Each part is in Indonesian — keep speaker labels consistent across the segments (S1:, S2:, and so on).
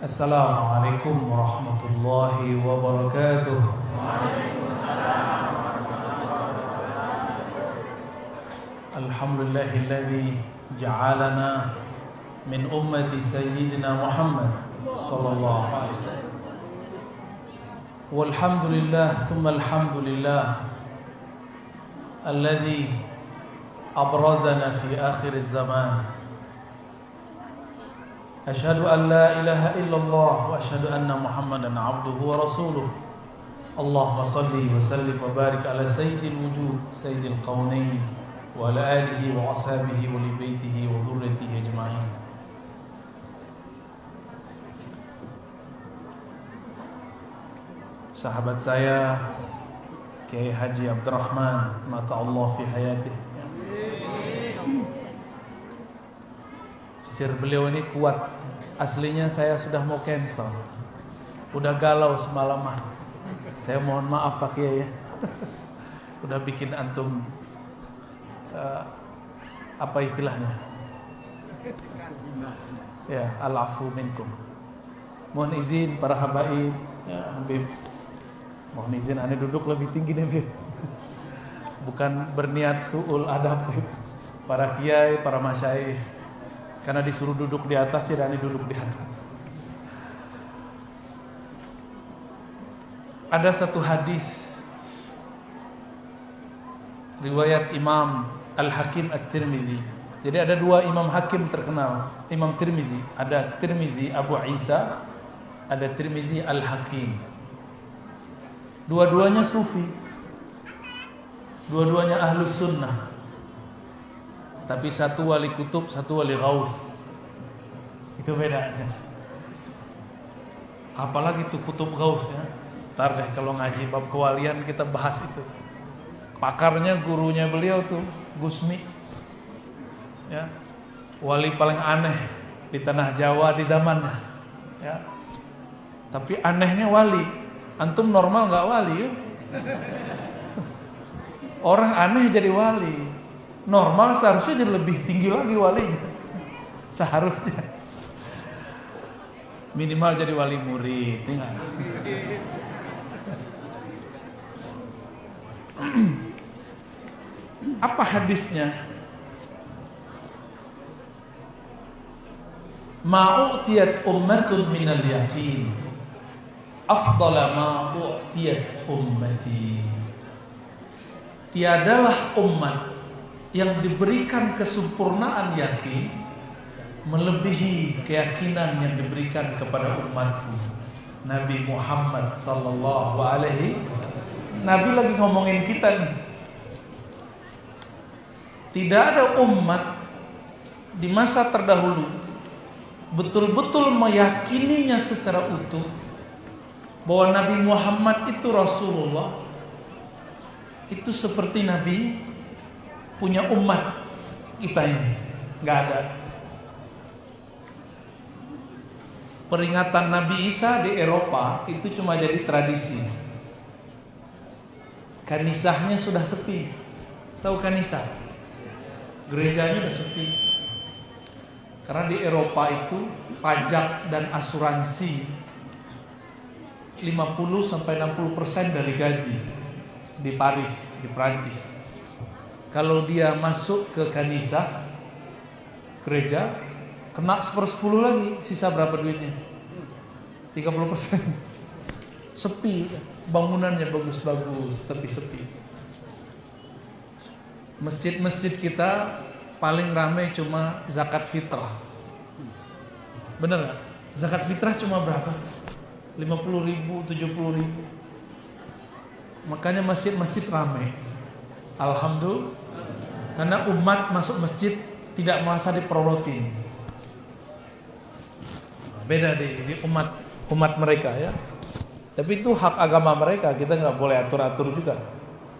S1: Assalamualaikum warahmatullahi wabarakatuh. Alhamdulillahilladzi ja'alana min ummati sayyidina Muhammad sallallahu alaihi wasallam. Walhamdulillah thumma alhamdulillah alladzi abrazana fi akhir az-zaman. Asyhadu an la ilaha illallah wa asyhadu anna Muhammadan abduhu wa rasuluh. Allahumma salli wa sallim wa barik ala sayyidil wujud sayyidil qaunain wa ala alihi wa ashabihi wa li baitihi wa dzurriyyatihi ajma'in. Sahabat saya Kiai Haji Abdurrahman, mata Allah fi hayatih. Sir beliau ini kuat. Aslinya saya sudah mau cancel, udah galau semalaman. Saya mohon maaf Pak Kiai ya. Udah bikin antum apa istilahnya? Ya, al-afu minkum. Mohon izin para habaib, ya, Habib. Mohon izin aneh duduk lebih tinggi nih, Habib. Bukan berniat su'ul adab, Habib. Para kiai, para masyayikh. Karena disuruh duduk di atas, tidak ani duduk di atas. Ada satu hadis riwayat Imam Al-Hakim At-Tirmizi. Jadi ada dua Imam Hakim terkenal, Imam Tirmizi. Ada Tirmizi Abu Isa, ada Tirmizi Al-Hakim. Dua-duanya sufi, dua-duanya ahlus sunnah. Tapi satu wali kutub, satu wali ghaus. Itu bedanya. Apalagi itu kutub ghaus ya. Ntar deh kalau ngaji bab kewalian kita bahas itu. Pakarnya gurunya beliau tuh Gusmi. Ya. Wali paling aneh di tanah Jawa di zamannya. Ya. Tapi anehnya wali. Antum normal enggak wali ya? Orang aneh jadi wali. Normal seharusnya jadi lebih tinggi lagi walinya. Seharusnya minimal jadi wali murid. Apa hadisnya? Ma'utiyat ummatun minal yaqin afdala ma'utiyat ummati. Tiadalah umat yang diberikan kesempurnaan yakin melebihi keyakinan yang diberikan kepada umatku Nabi Muhammad sallallahu alaihi wasallam. Nabi lagi ngomongin kita nih. Tidak ada umat di masa terdahulu betul-betul meyakininya secara utuh bahwa Nabi Muhammad itu Rasulullah, itu seperti Nabi punya umat kita ini. Nggak ada. Peringatan Nabi Isa di Eropa itu cuma jadi tradisi. Kanisahnya sudah sepi. Tahu kanisah? Gerejanya udah sepi. Karena di Eropa itu pajak dan asuransi 50-60% dari gaji di Paris, di Prancis. Kalau dia masuk ke kanisah gereja, kena 1/10 lagi, sisa berapa duitnya? 30%. Sepi, bangunannya bagus-bagus, tapi sepi. Masjid-masjid kita paling ramai cuma zakat fitrah. Bener gak? Zakat fitrah cuma berapa? 50.000, 70.000. Makanya masjid-masjid ramai. Alhamdulillah. Karena umat masuk masjid tidak merasa diperolotin. Beda di umat mereka ya. Tapi itu hak agama mereka, kita nggak boleh atur-atur juga,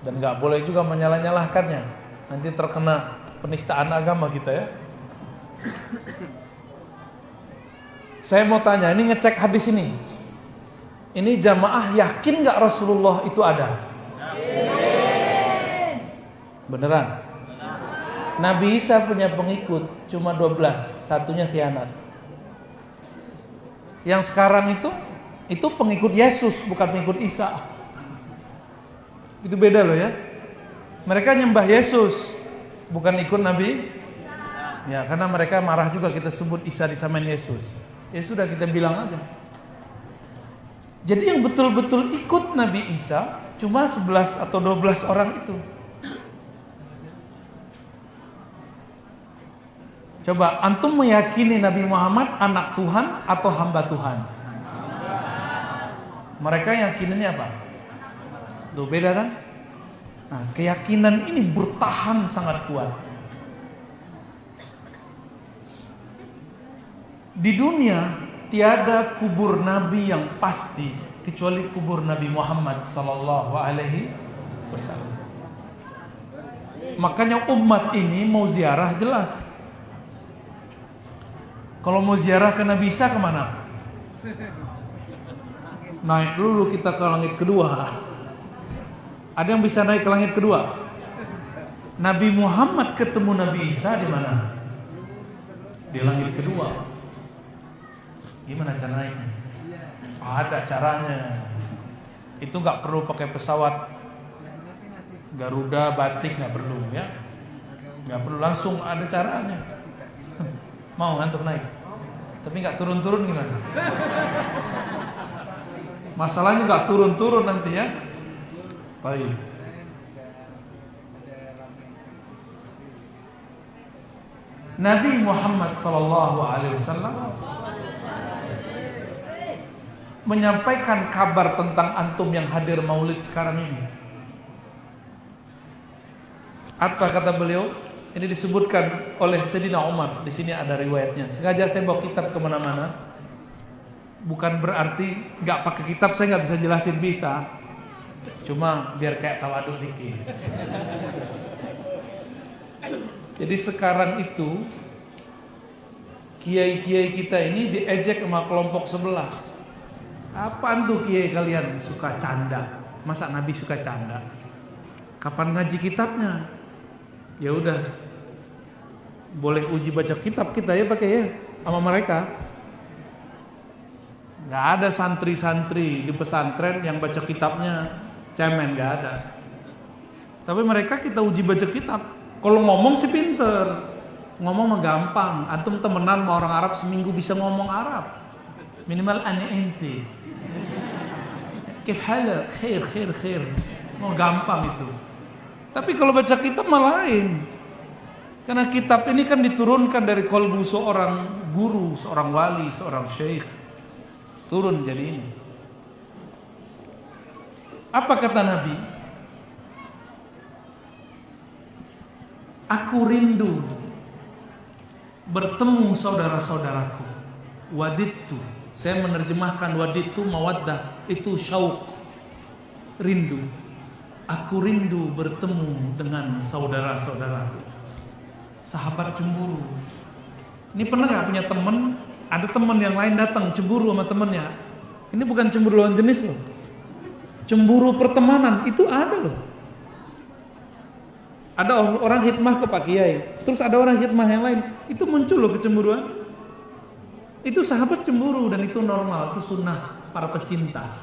S1: dan nggak boleh juga menyalah-nyalahkannya. Nanti terkena penistaan agama kita ya. Saya mau tanya, ini ngecek hadis ini. Ini jamaah yakin nggak Rasulullah itu ada? Beneran? Nabi Isa punya pengikut cuma 12, satunya khianat. Yang sekarang itu pengikut Yesus, bukan pengikut Isa. Itu beda loh ya. Mereka nyembah Yesus, bukan ikut Nabi. Ya, karena mereka marah juga kita sebut Isa disamain Yesus. Ya sudah, kita bilang aja. Jadi yang betul-betul ikut Nabi Isa cuma 11 atau 12 orang itu. Coba antum meyakini Nabi Muhammad anak Tuhan atau hamba Tuhan? Mereka yakinannya apa? Tuh beda kan? Nah, keyakinan ini bertahan sangat kuat. Di dunia tiada kubur Nabi yang pasti kecuali kubur Nabi Muhammad sallallahu alaihi wasallam. Makanya umat ini mau ziarah jelas. Kalau mau ziarah ke Nabi Isa kemana? Naik dulu kita ke langit kedua. Ada yang bisa naik ke langit kedua? Nabi Muhammad ketemu Nabi Isa di mana? Di langit kedua. Gimana cara naiknya? Ada caranya. Itu nggak perlu pakai pesawat Garuda, Batik, nggak perlu ya. Nggak perlu, langsung ada caranya. Mau ngantuk naik, tapi nggak turun-turun gimana? Masalahnya nggak turun-turun nanti ya. Baik. Nabi Muhammad SAW menyampaikan kabar tentang antum yang hadir maulid sekarang ini. Apa kata beliau? Ini disebutkan oleh Sayyidina Umar. Di sini ada riwayatnya. Sengaja saya bawa kitab kemana-mana. Bukan berarti nggak pakai kitab saya nggak bisa jelasin, bisa. Cuma biar kayak tawaduk dikit. Jadi sekarang itu kiai-kiai kita ini diejek sama kelompok sebelah. Apaan tuh kiai kalian suka canda? Masa Nabi suka canda? Kapan ngaji kitabnya? Ya udah, boleh uji baca kitab kita ya pakai ya sama mereka. Nggak ada santri-santri di pesantren yang baca kitabnya cemen, nggak ada. Tapi mereka kita uji baca kitab. Kalau ngomong sih pinter, ngomong mah gampang. Antum temenan sama orang Arab seminggu bisa ngomong Arab. Minimal ana inti. Kif halak? Khair. Mau gampang itu. Tapi kalau baca kitab malah lain. Karena kitab ini kan diturunkan dari kolbu seorang guru, seorang wali, seorang syekh. Turun jadi ini. Apa kata Nabi? Aku rindu bertemu saudara-saudaraku. Wadidtu. Saya menerjemahkan wadidtu mawaddah, itu syauq, rindu. Aku rindu bertemu dengan saudara-saudaraku. Sahabat cemburu. Ini pernah gak punya teman, ada teman yang lain datang cemburu sama temannya. Ini bukan cemburu lawan jenis loh. Cemburu pertemanan itu ada loh. Ada orang khidmah ke Pak Kiai, terus ada orang khidmah yang lain, itu muncul loh kecemburuan. Itu sahabat cemburu dan itu normal, itu sunnah para pecinta.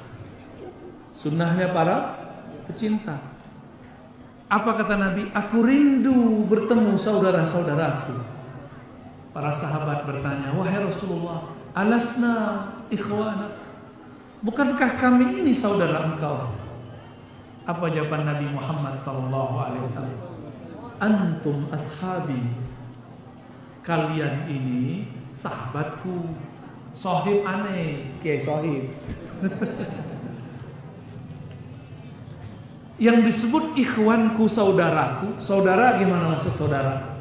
S1: Sunnahnya para pecinta. Apa kata Nabi? Aku rindu bertemu saudara-saudaraku. Para sahabat bertanya, wahai Rasulullah, alasna ikhwanak? Bukankah kami ini saudara engkau? Apa jawaban Nabi Muhammad SAW? Antum ashabi. Kalian ini sahabatku. Sohib aneh, kayak sohib. Yang disebut ikhwanku, saudaraku. Saudara gimana maksud saudara?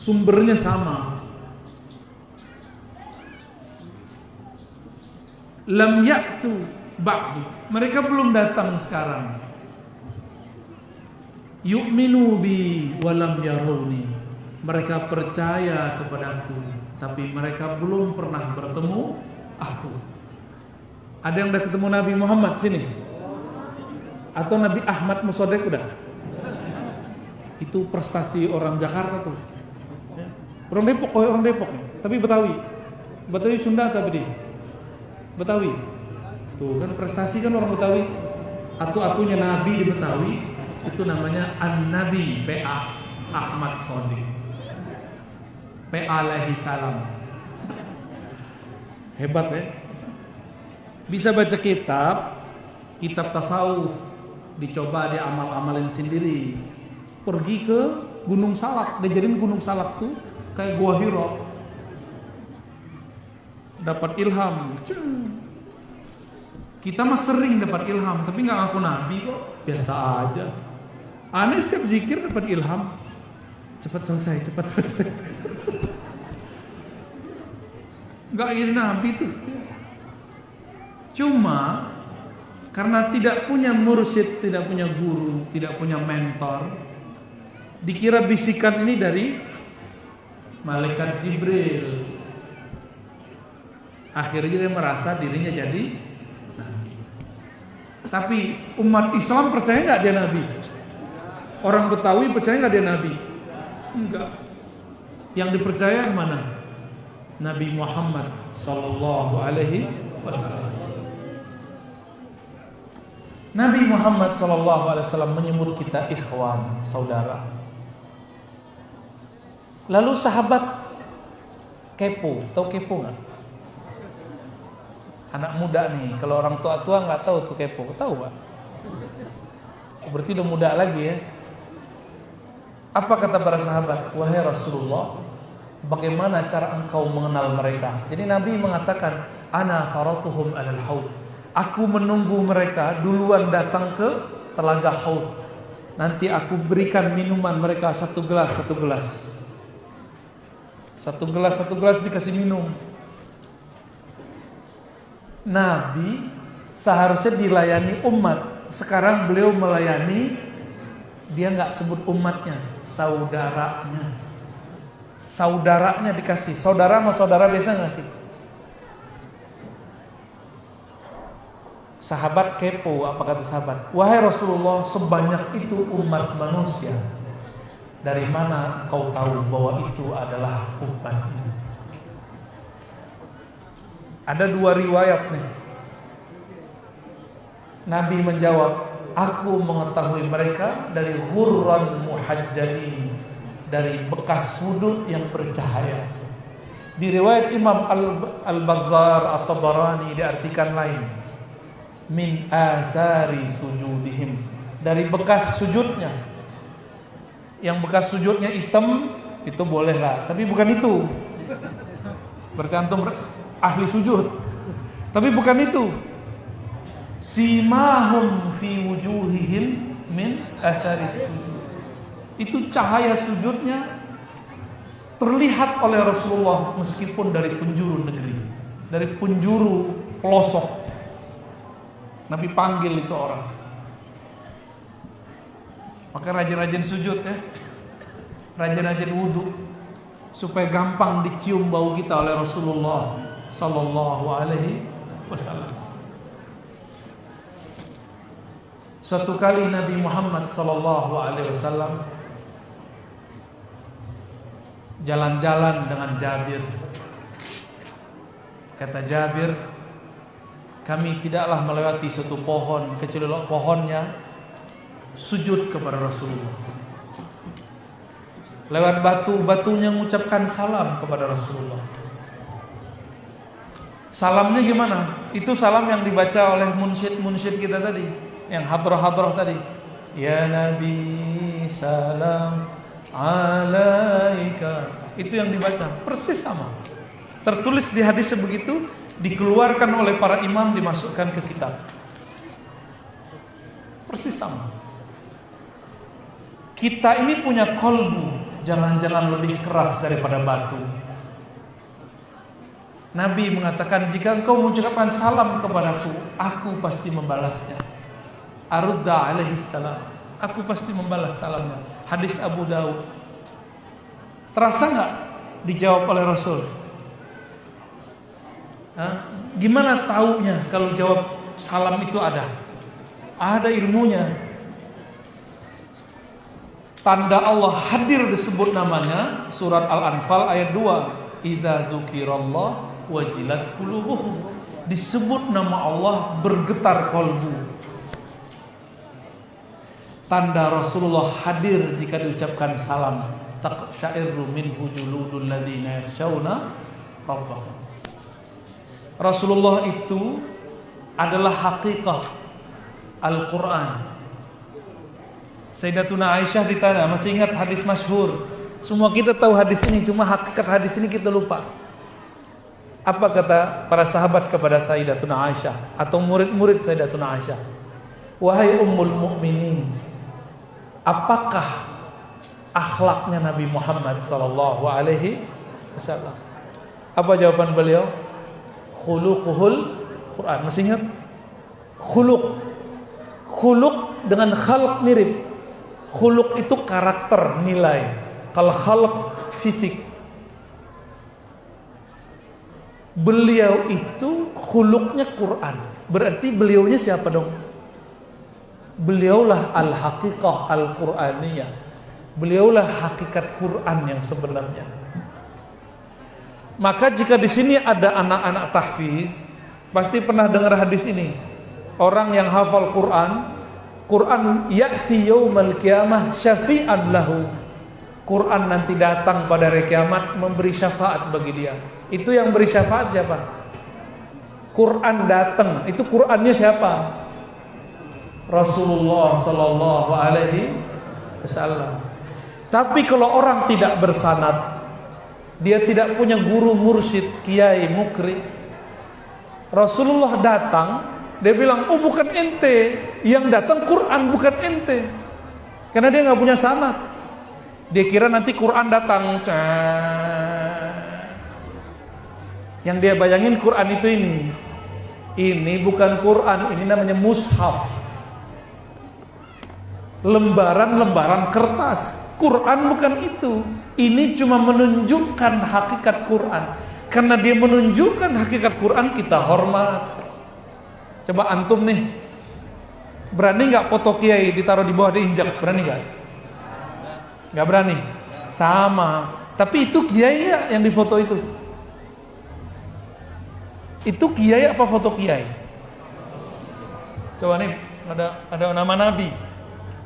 S1: Sumbernya sama. Lam ya'tu ba'du. Mereka belum datang sekarang. Yu'minu bi walam yarawni. Mereka percaya kepadaku, tapi mereka belum pernah bertemu aku. Ada yang udah ketemu Nabi Muhammad sini? Atau Nabi Ahmad Musodek udah? Itu prestasi orang Jakarta tuh. Orang Depok, tapi Betawi. Betawi Sunda atau Betawi? Betawi. Tuh kan prestasi kan orang Betawi. Atu-atunya Nabi di Betawi itu namanya An-Nabi PA Ahmad Shadiq. PA alaihi salam. Hebat ya. Bisa baca kitab tasawuf, dicoba dia amal-amalin sendiri. Pergi ke Gunung Salak, dijadiin Gunung Salak tuh kayak Gua Hira. Dapat ilham. Kita mah sering dapat ilham, tapi nggak ngaku nabi kok, biasa aja. Aneh setiap zikir dapat ilham. Cepat selesai. Nggak ingin nabi tuh. Cuma karena tidak punya mursyid, tidak punya guru, tidak punya mentor, dikira bisikan ini dari malaikat Jibril. Akhirnya dia merasa dirinya jadi nabi. Tapi umat Islam percaya nggak dia nabi? Orang Betawi percaya nggak dia nabi? Enggak. Yang dipercaya mana? Nabi Muhammad sallallahu alaihi wasallam. Nabi Muhammad sallallahu alaihi wasallam menyebut kita ikhwan, saudara. Lalu sahabat kepo, tahu kepo nggak? Anak muda nih, kalau orang tua nggak tahu tuh kepo, tahu Pak? Berarti udah muda lagi ya. Apa kata para sahabat? Wahai Rasulullah, bagaimana cara engkau mengenal mereka? Jadi Nabi mengatakan, ana faratuhum alal haud. Aku menunggu mereka duluan datang ke telaga haud. Nanti aku berikan minuman mereka satu gelas. Satu gelas dikasih minum. Nabi seharusnya dilayani umat. Sekarang beliau melayani, dia nggak sebut umatnya, saudaranya. Saudaranya dikasih. Saudara sama saudara biasa nggak sih? Sahabat kepo, apa kata sahabat? Wahai Rasulullah, sebanyak itu umat manusia, dari mana kau tahu bahwa itu adalah umatnya? Ada dua riwayat nih. Nabi menjawab, aku mengetahui mereka dari hurran muhajjalin, dari bekas wudhu yang bercahaya. Di riwayat Imam Al-Bazzar atau Barani diartikan lain, min asari sujudihim, dari bekas sujudnya. Yang bekas sujudnya hitam itu boleh lah, tapi bukan itu. Bergantung ahli sujud. Tapi bukan itu. Simahum fi wujuhihim min athari sujud. Itu cahaya sujudnya terlihat oleh Rasulullah meskipun dari penjuru negeri, dari penjuru pelosok. Nabi panggil itu orang. Maka rajin-rajin sujud ya, rajin-rajin wudhu, supaya gampang dicium bau kita oleh Rasulullah sallallahu alaihi wasallam. Suatu kali Nabi Muhammad sallallahu alaihi wasallam jalan-jalan dengan Jabir. Kata Jabir, kami tidaklah melewati suatu pohon kecuali pohonnya sujud kepada Rasulullah. Lewat batunya mengucapkan salam kepada Rasulullah. Salamnya gimana? Itu salam yang dibaca oleh munsyid kita tadi, yang hadrah tadi. Ya Nabi salam alaika. Itu yang dibaca, persis sama. Tertulis di hadis sebegitu, dikeluarkan oleh para imam, dimasukkan ke kitab. Persis sama. Kita ini punya kolbu, jangan-jangan lebih keras daripada batu. Nabi mengatakan, jika engkau mengucapkan salam kepadaku, aku pasti membalasnya. Arudda alaihi salam, aku pasti membalas salamnya. Hadis Abu Daud. Terasa nggak dijawab oleh Rasul? Gimana taunya kalau jawab salam itu ada? Ada ilmunya. Tanda Allah hadir disebut namanya, surat Al-Anfal ayat 2. Idza dzukirallah wajilat qulubuhum. Disebut nama Allah, bergetar kalbu. Tanda Rasulullah hadir jika diucapkan salam. Taqsha'iru minhu juludul ladzina yakhshawna rabbahum. Rasulullah itu adalah hakikah Al-Quran. Sayyidatuna Aisyah ditanya, masih ingat hadis masyhur? Semua kita tahu hadis ini, cuma hakikat hadis ini kita lupa. Apa kata para sahabat kepada Sayyidatuna Aisyah atau murid-murid Sayyidatuna Aisyah? Wahai ummul mukminin, apakah akhlaknya Nabi Muhammad sallallahu alaihi wasallam? Apa jawaban beliau? Khuluquhul Quran. Masih ingat? Khuluq dengan khalq mirip. Khuluq itu karakter, nilai. Kalau khalq fisik. Beliau itu khuluqnya Quran. Berarti beliaunya siapa dong? Beliaulah al-haqiqah al-Quraniyah. Beliaulah hakikat Quran yang sebenarnya. Maka jika di sini ada anak-anak tahfiz, pasti pernah dengar hadis ini. Orang yang hafal Quran ya'ti yaumal qiyamah syafi'an lahu. Quran nanti datang pada hari kiamat memberi syafaat bagi dia. Itu yang beri syafaat siapa? Quran datang. Itu Qurannya siapa? Rasulullah sallallahu alaihi wasallam. Tapi kalau orang tidak bersanad, dia tidak punya guru mursyid, kiai, mukri, Rasulullah datang, dia bilang, oh bukan ente, yang datang Quran bukan ente, karena dia nggak punya sanad. Dia kira nanti Quran datang, yang dia bayangin Quran itu ini bukan Quran, ini namanya mushaf, lembaran-lembaran kertas. Quran bukan itu. Ini cuma menunjukkan hakikat Quran. Karena dia menunjukkan hakikat Quran, kita hormat. Coba antum nih, berani nggak foto kiai ditaruh di bawah diinjak? Berani nggak? Nggak berani. Sama. Tapi itu kiai nggak yang difoto itu? Itu kiai apa foto kiai? Coba nih, ada nama Nabi.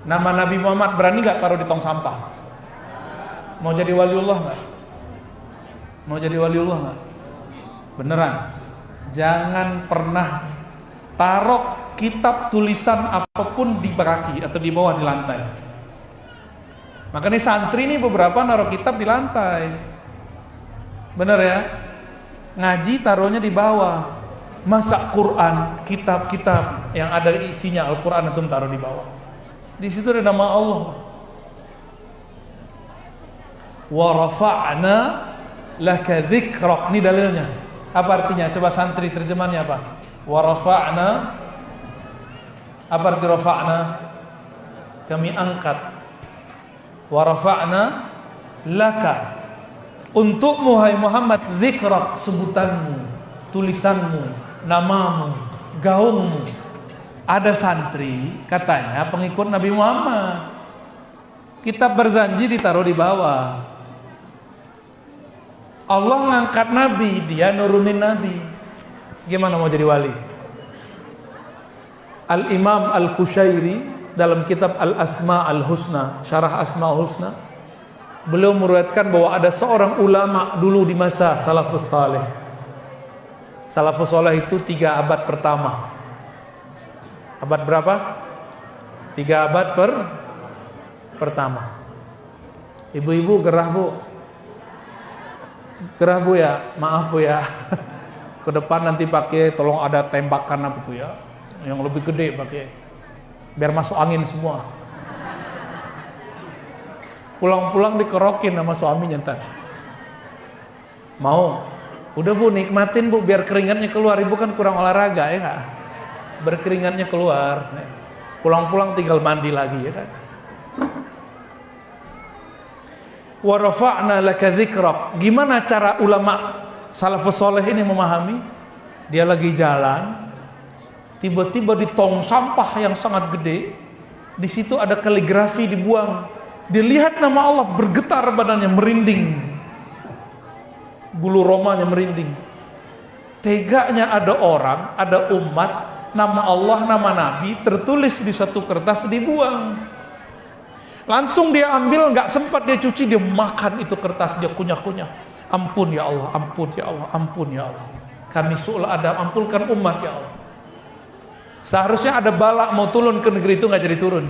S1: Nama Nabi Muhammad, berani gak taruh di tong sampah? Mau jadi waliullah gak? Mau jadi waliullah gak? Beneran. Jangan pernah taruh kitab tulisan apapun di kaki atau di bawah di lantai. Makanya santri nih beberapa naruh kitab di lantai. Bener ya? Ngaji taruhnya di bawah. Masa Quran, kitab-kitab yang ada isinya Al-Quran itu taruh di bawah. Di situ ada nama Allah. Wa rafa'na laka dzikrak. Ini dalilnya. Apa artinya? Coba santri terjemahannya apa? Wa rafa'na. Apa arti rafa'na? Kami angkat. Wa rafa'na laka. Untukmu hai Muhammad, dzikrak, sebutanmu, tulisanmu, namamu, gaungmu. Ada santri katanya pengikut Nabi Muhammad, kitab berjanji ditaruh di bawah. Allah ngangkat Nabi, dia nurunin Nabi. Gimana mau jadi wali? Al-Imam Al-Qushairi dalam kitab Al-Asma Al-Husna, Syarah Asma Al-Husna, beliau meriwayatkan bahwa ada seorang ulama dulu di masa Salafus Saleh. Salafus Saleh itu 3 abad pertama. Abad berapa? 3 abad pertama. Ibu-ibu gerah bu. Gerah bu ya. Maaf bu ya. Ke depan nanti pakai, tolong ada tembakan apa tuh ya, yang lebih gede pakai, biar masuk angin semua. Pulang-pulang dikerokin sama suaminya ntar. Mau? Udah bu, nikmatin bu, biar keringatnya keluar. Ibu kan kurang olahraga ya gak? Berkeringatnya keluar, pulang-pulang tinggal mandi lagi ya kan. Wa rafa'na laka dzikrak. Gimana cara ulama salafus saleh ini memahami? Dia lagi jalan, tiba-tiba di tong sampah yang sangat gede, di situ ada kaligrafi dibuang. Dilihat nama Allah, bergetar badannya, merinding, bulu romanya merinding. teganya ada orang, ada umat, nama Allah, nama Nabi tertulis di satu kertas dibuang. Langsung dia ambil, nggak sempat dia cuci, dia makan itu kertas, dia kunyah-kunyah. Ampun ya Allah, ampun ya Allah, ampun ya Allah. Kami su'ul Adam, ampunkan umat ya Allah. Seharusnya ada bala mau turun ke negeri itu, nggak jadi turun.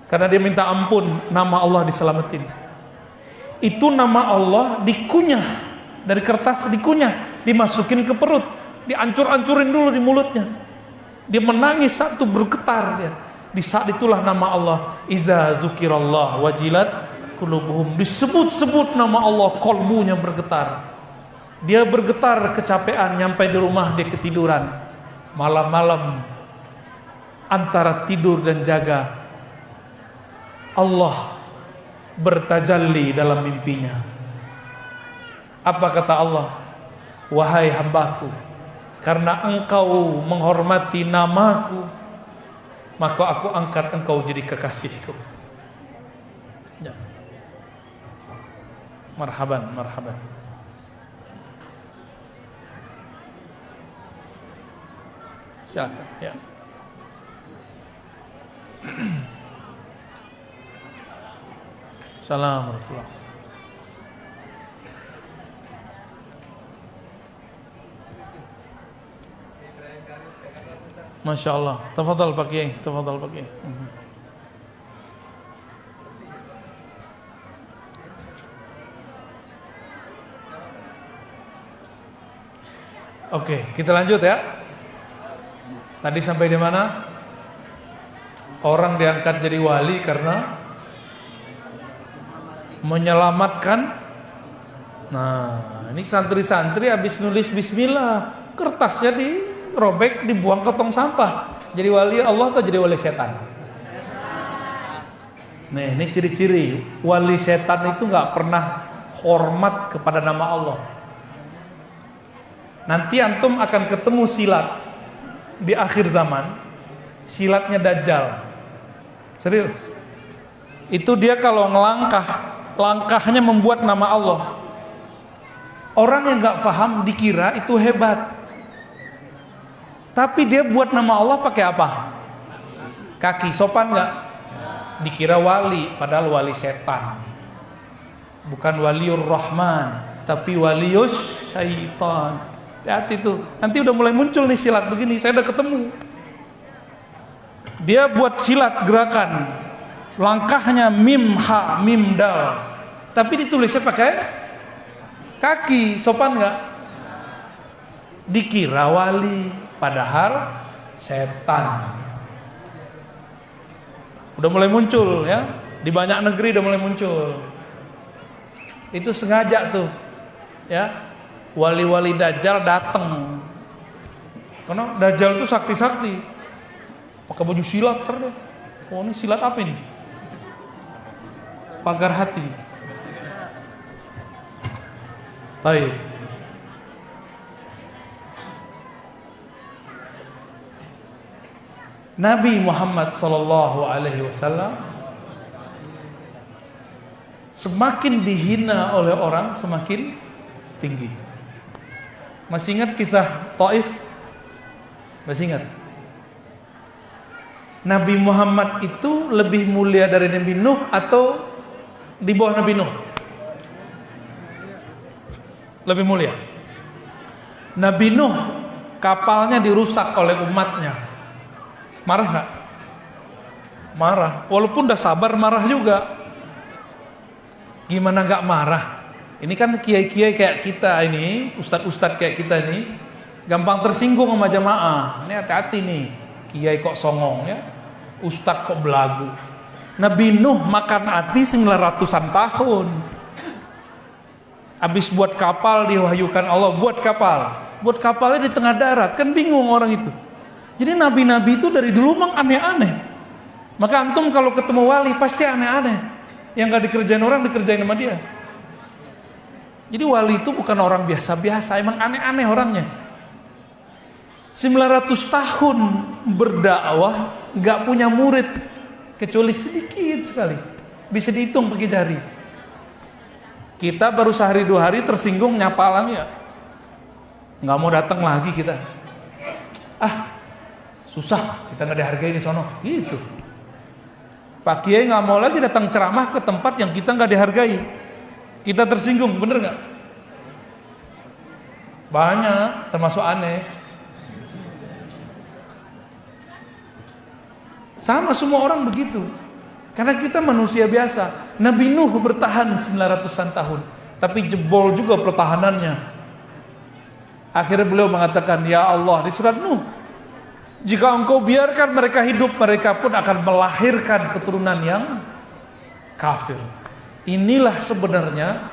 S1: Karena dia minta ampun, nama Allah diselamatin. Itu nama Allah dikunyah, dari kertas dikunyah, dimasukin ke perut, diancur-ancurin dulu di mulutnya. Dia menangis saat itu, bergetar dia. Di saat itulah nama Allah, iza zukirallah wajilat qulubuhum, disebut-sebut nama Allah, kolbunya bergetar. Dia bergetar kecapean, nyampe di rumah dia ketiduran. Malam-malam antara tidur dan jaga, Allah bertajalli dalam mimpinya. Apa kata Allah? Wahai hambaku, karena engkau menghormati namaku, maka aku angkat engkau jadi kekasihku. Ya. Marhaban, marhaban. Silakan, ya. Assalamualaikum warahmatullahi. Masya Allah. Tafadhal Pak Kiai, tafadhal Pak Kiai. Oke, kita lanjut ya. Tadi sampai di mana? Orang diangkat jadi wali karena menyelamatkan. Nah, ini santri-santri habis nulis bismillah, kertasnya dirobek, dibuang ke tong sampah. Jadi wali Allah atau jadi wali setan? Nih, ini ciri-ciri wali setan itu nggak pernah hormat kepada nama Allah. Nanti antum akan ketemu silat di akhir zaman, silatnya Dajjal. Serius. Itu dia kalau ngelangkah, langkahnya membuat nama Allah. Orang yang nggak paham dikira itu hebat. Tapi dia buat nama Allah pakai apa? Kaki, sopan nggak? Dikira wali, padahal wali setan. Bukan waliur rahman, tapi walius syaitan. Hati-hati tuh. Nanti udah mulai muncul nih silat begini, saya udah ketemu. Dia buat silat gerakan, langkahnya mim ha mim dal, tapi ditulisnya pakai kaki, sopan nggak? Dikira wali, padahal setan. Udah mulai muncul ya, di banyak negeri udah mulai muncul. Itu sengaja tuh, ya. Wali-wali Dajjal datang, karena Dajjal itu sakti-sakti, pakai baju silat terus. Oh, ini silat apa ini? Pagar hati. Baik. Nabi Muhammad sallallahu alaihi wasallam semakin dihina oleh orang semakin tinggi. Masih ingat kisah Taif? Masih ingat? Nabi Muhammad itu lebih mulia dari Nabi Nuh atau di bawah Nabi Nuh? Lebih mulia. Nabi Nuh kapalnya dirusak oleh umatnya. Marah nggak? Marah. Walaupun udah sabar marah juga. Gimana nggak marah? Ini kan kiai-kiai kayak kita ini, ustadz-ustadz kayak kita ini, gampang tersinggung sama jamaah. Ini hati-hati nih, kiai kok songong ya, ustadz kok belagu. Nabi Nuh makan hati 900-an tahun. Habis buat kapal diwahyukan Allah, buat kapal. Buat kapalnya di tengah darat, kan bingung orang itu. Jadi nabi-nabi itu dari dulu memang aneh-aneh. Maka antum kalau ketemu wali pasti aneh-aneh. Yang gak dikerjain orang dikerjain sama dia. Jadi wali itu bukan orang biasa-biasa, emang aneh-aneh orangnya. 900 tahun berdakwah, gak punya murid, kecuali sedikit sekali. Bisa dihitung pakai jari. Kita baru sehari 2 hari tersinggung nyapa alam ya. nggak mau datang lagi kita. Susah, kita nggak dihargai di sono. Gitu. Pak Kiai nggak mau lagi datang ceramah ke tempat yang kita nggak dihargai. Kita tersinggung, bener nggak? Banyak, termasuk aneh. Sama semua orang begitu. Karena kita manusia biasa. Nabi Nuh bertahan 900-an tahun, tapi jebol juga pertahanannya. Akhirnya beliau mengatakan, ya Allah, di surat Nuh, jika engkau biarkan mereka hidup, mereka pun akan melahirkan keturunan yang kafir. Inilah sebenarnya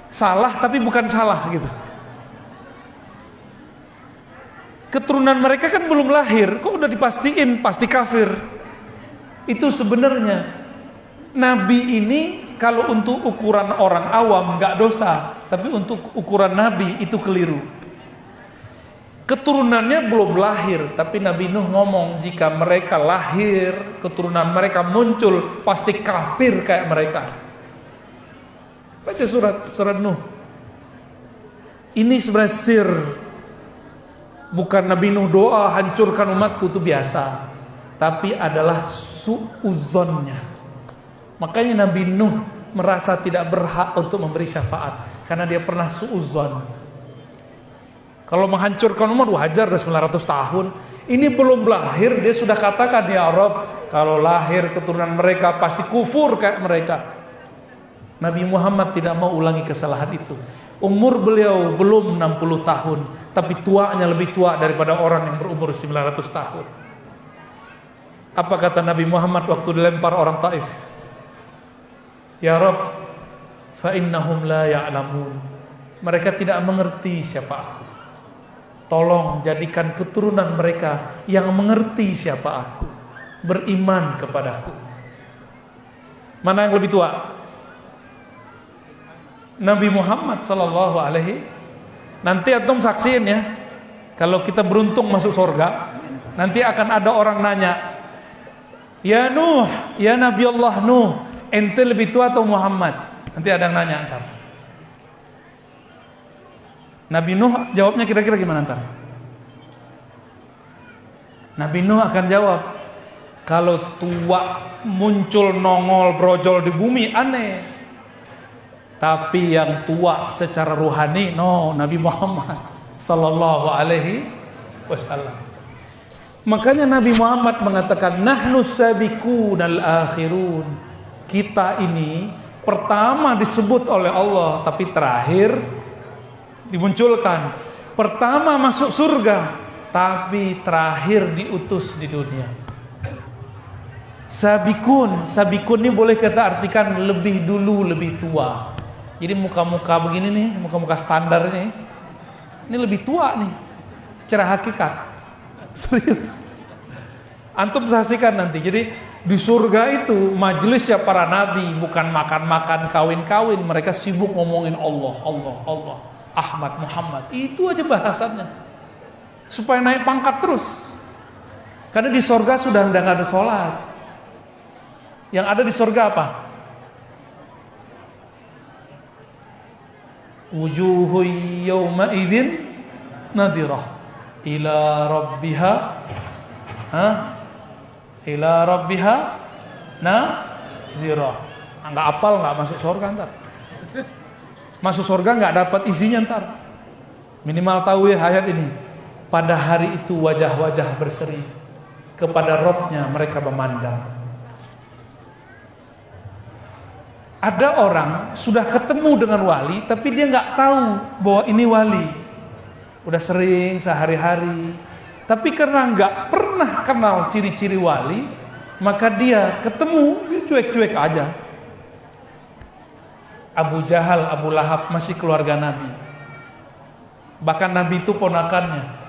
S1: salah, tapi bukan salah gitu. Keturunan mereka kan belum lahir, kok udah dipastiin pasti kafir. Itu sebenarnya Nabi ini kalau untuk ukuran orang awam nggak dosa, tapi untuk ukuran Nabi itu keliru. Keturunannya belum lahir, tapi Nabi Nuh ngomong jika mereka lahir, keturunan mereka muncul, pasti kafir kayak mereka. Baca surat Nuh. Ini sebenarnya sir. Bukan Nabi Nuh doa hancurkan umatku, itu biasa, tapi adalah su'uzonnya. Makanya Nabi Nuh merasa tidak berhak untuk memberi syafaat karena dia pernah su'uzon. Kalau menghancurkan umat wajar, udah 900 tahun. Ini belum lahir dia sudah katakan, ya Rabb, kalau lahir keturunan mereka pasti kufur kayak mereka. Nabi Muhammad tidak mau ulangi kesalahan itu. Umur beliau belum 60 tahun, tapi tuanya lebih tua daripada orang yang berumur 900 tahun. Apa kata Nabi Muhammad waktu dilempar orang Taif? Ya Rabb, fa innahum la ya'lamun. Mereka tidak mengerti siapa aku. Tolong jadikan keturunan mereka yang mengerti siapa aku, beriman kepadaku. Mana yang lebih tua? Nabi Muhammad sallallahu alaihi. Nanti antum saksiin ya. Kalau kita beruntung masuk surga, nanti akan ada orang nanya, ya Nuh, ya Nabi Allah Nuh, ente lebih tua atau Muhammad? Nanti ada yang nanya antar. Nabi Nuh jawabnya kira-kira gimana ntar? Nabi Nuh akan jawab, kalau tua muncul nongol brojol di bumi aneh, tapi yang tua secara ruhani Nabi Muhammad sallallahu alaihi wasallam. Makanya Nabi Muhammad mengatakan nahnu sabiqunal akhirun. Kita ini pertama disebut oleh Allah, tapi terakhir dimunculkan. Pertama masuk surga, tapi terakhir diutus di dunia. Sabikun ini boleh kita artikan lebih dulu, lebih tua. Jadi muka-muka begini nih, muka-muka standar nih, ini lebih tua nih secara hakikat. Serius. Antum saksikan nanti. Jadi di surga itu majelisnya para nabi, bukan makan-makan, kawin-kawin. Mereka sibuk ngomongin Allah, Allah, Allah, Ahmad, Muhammad. Itu aja bahasannya. Supaya naik pangkat terus. Karena di surga sudah nggak ada sholat. Yang ada di surga apa? Wujuhu yawma idzin nadirah ila rabbiha ila rabbiha nazirah. Enggak apal enggak masuk surga ntar. Masuk surga enggak dapat isinya ntar. Minimal tahu ya ayat ini. Pada hari itu wajah-wajah berseri, kepada Rabb-nya mereka memandang. Ada orang sudah ketemu dengan wali, tapi dia nggak tahu bahwa ini wali. Udah sering sehari-hari, tapi karena nggak pernah kenal ciri-ciri wali, maka dia ketemu dia cuek-cuek aja. Abu Jahal, Abu Lahab masih keluarga Nabi. Bahkan Nabi itu ponakannya.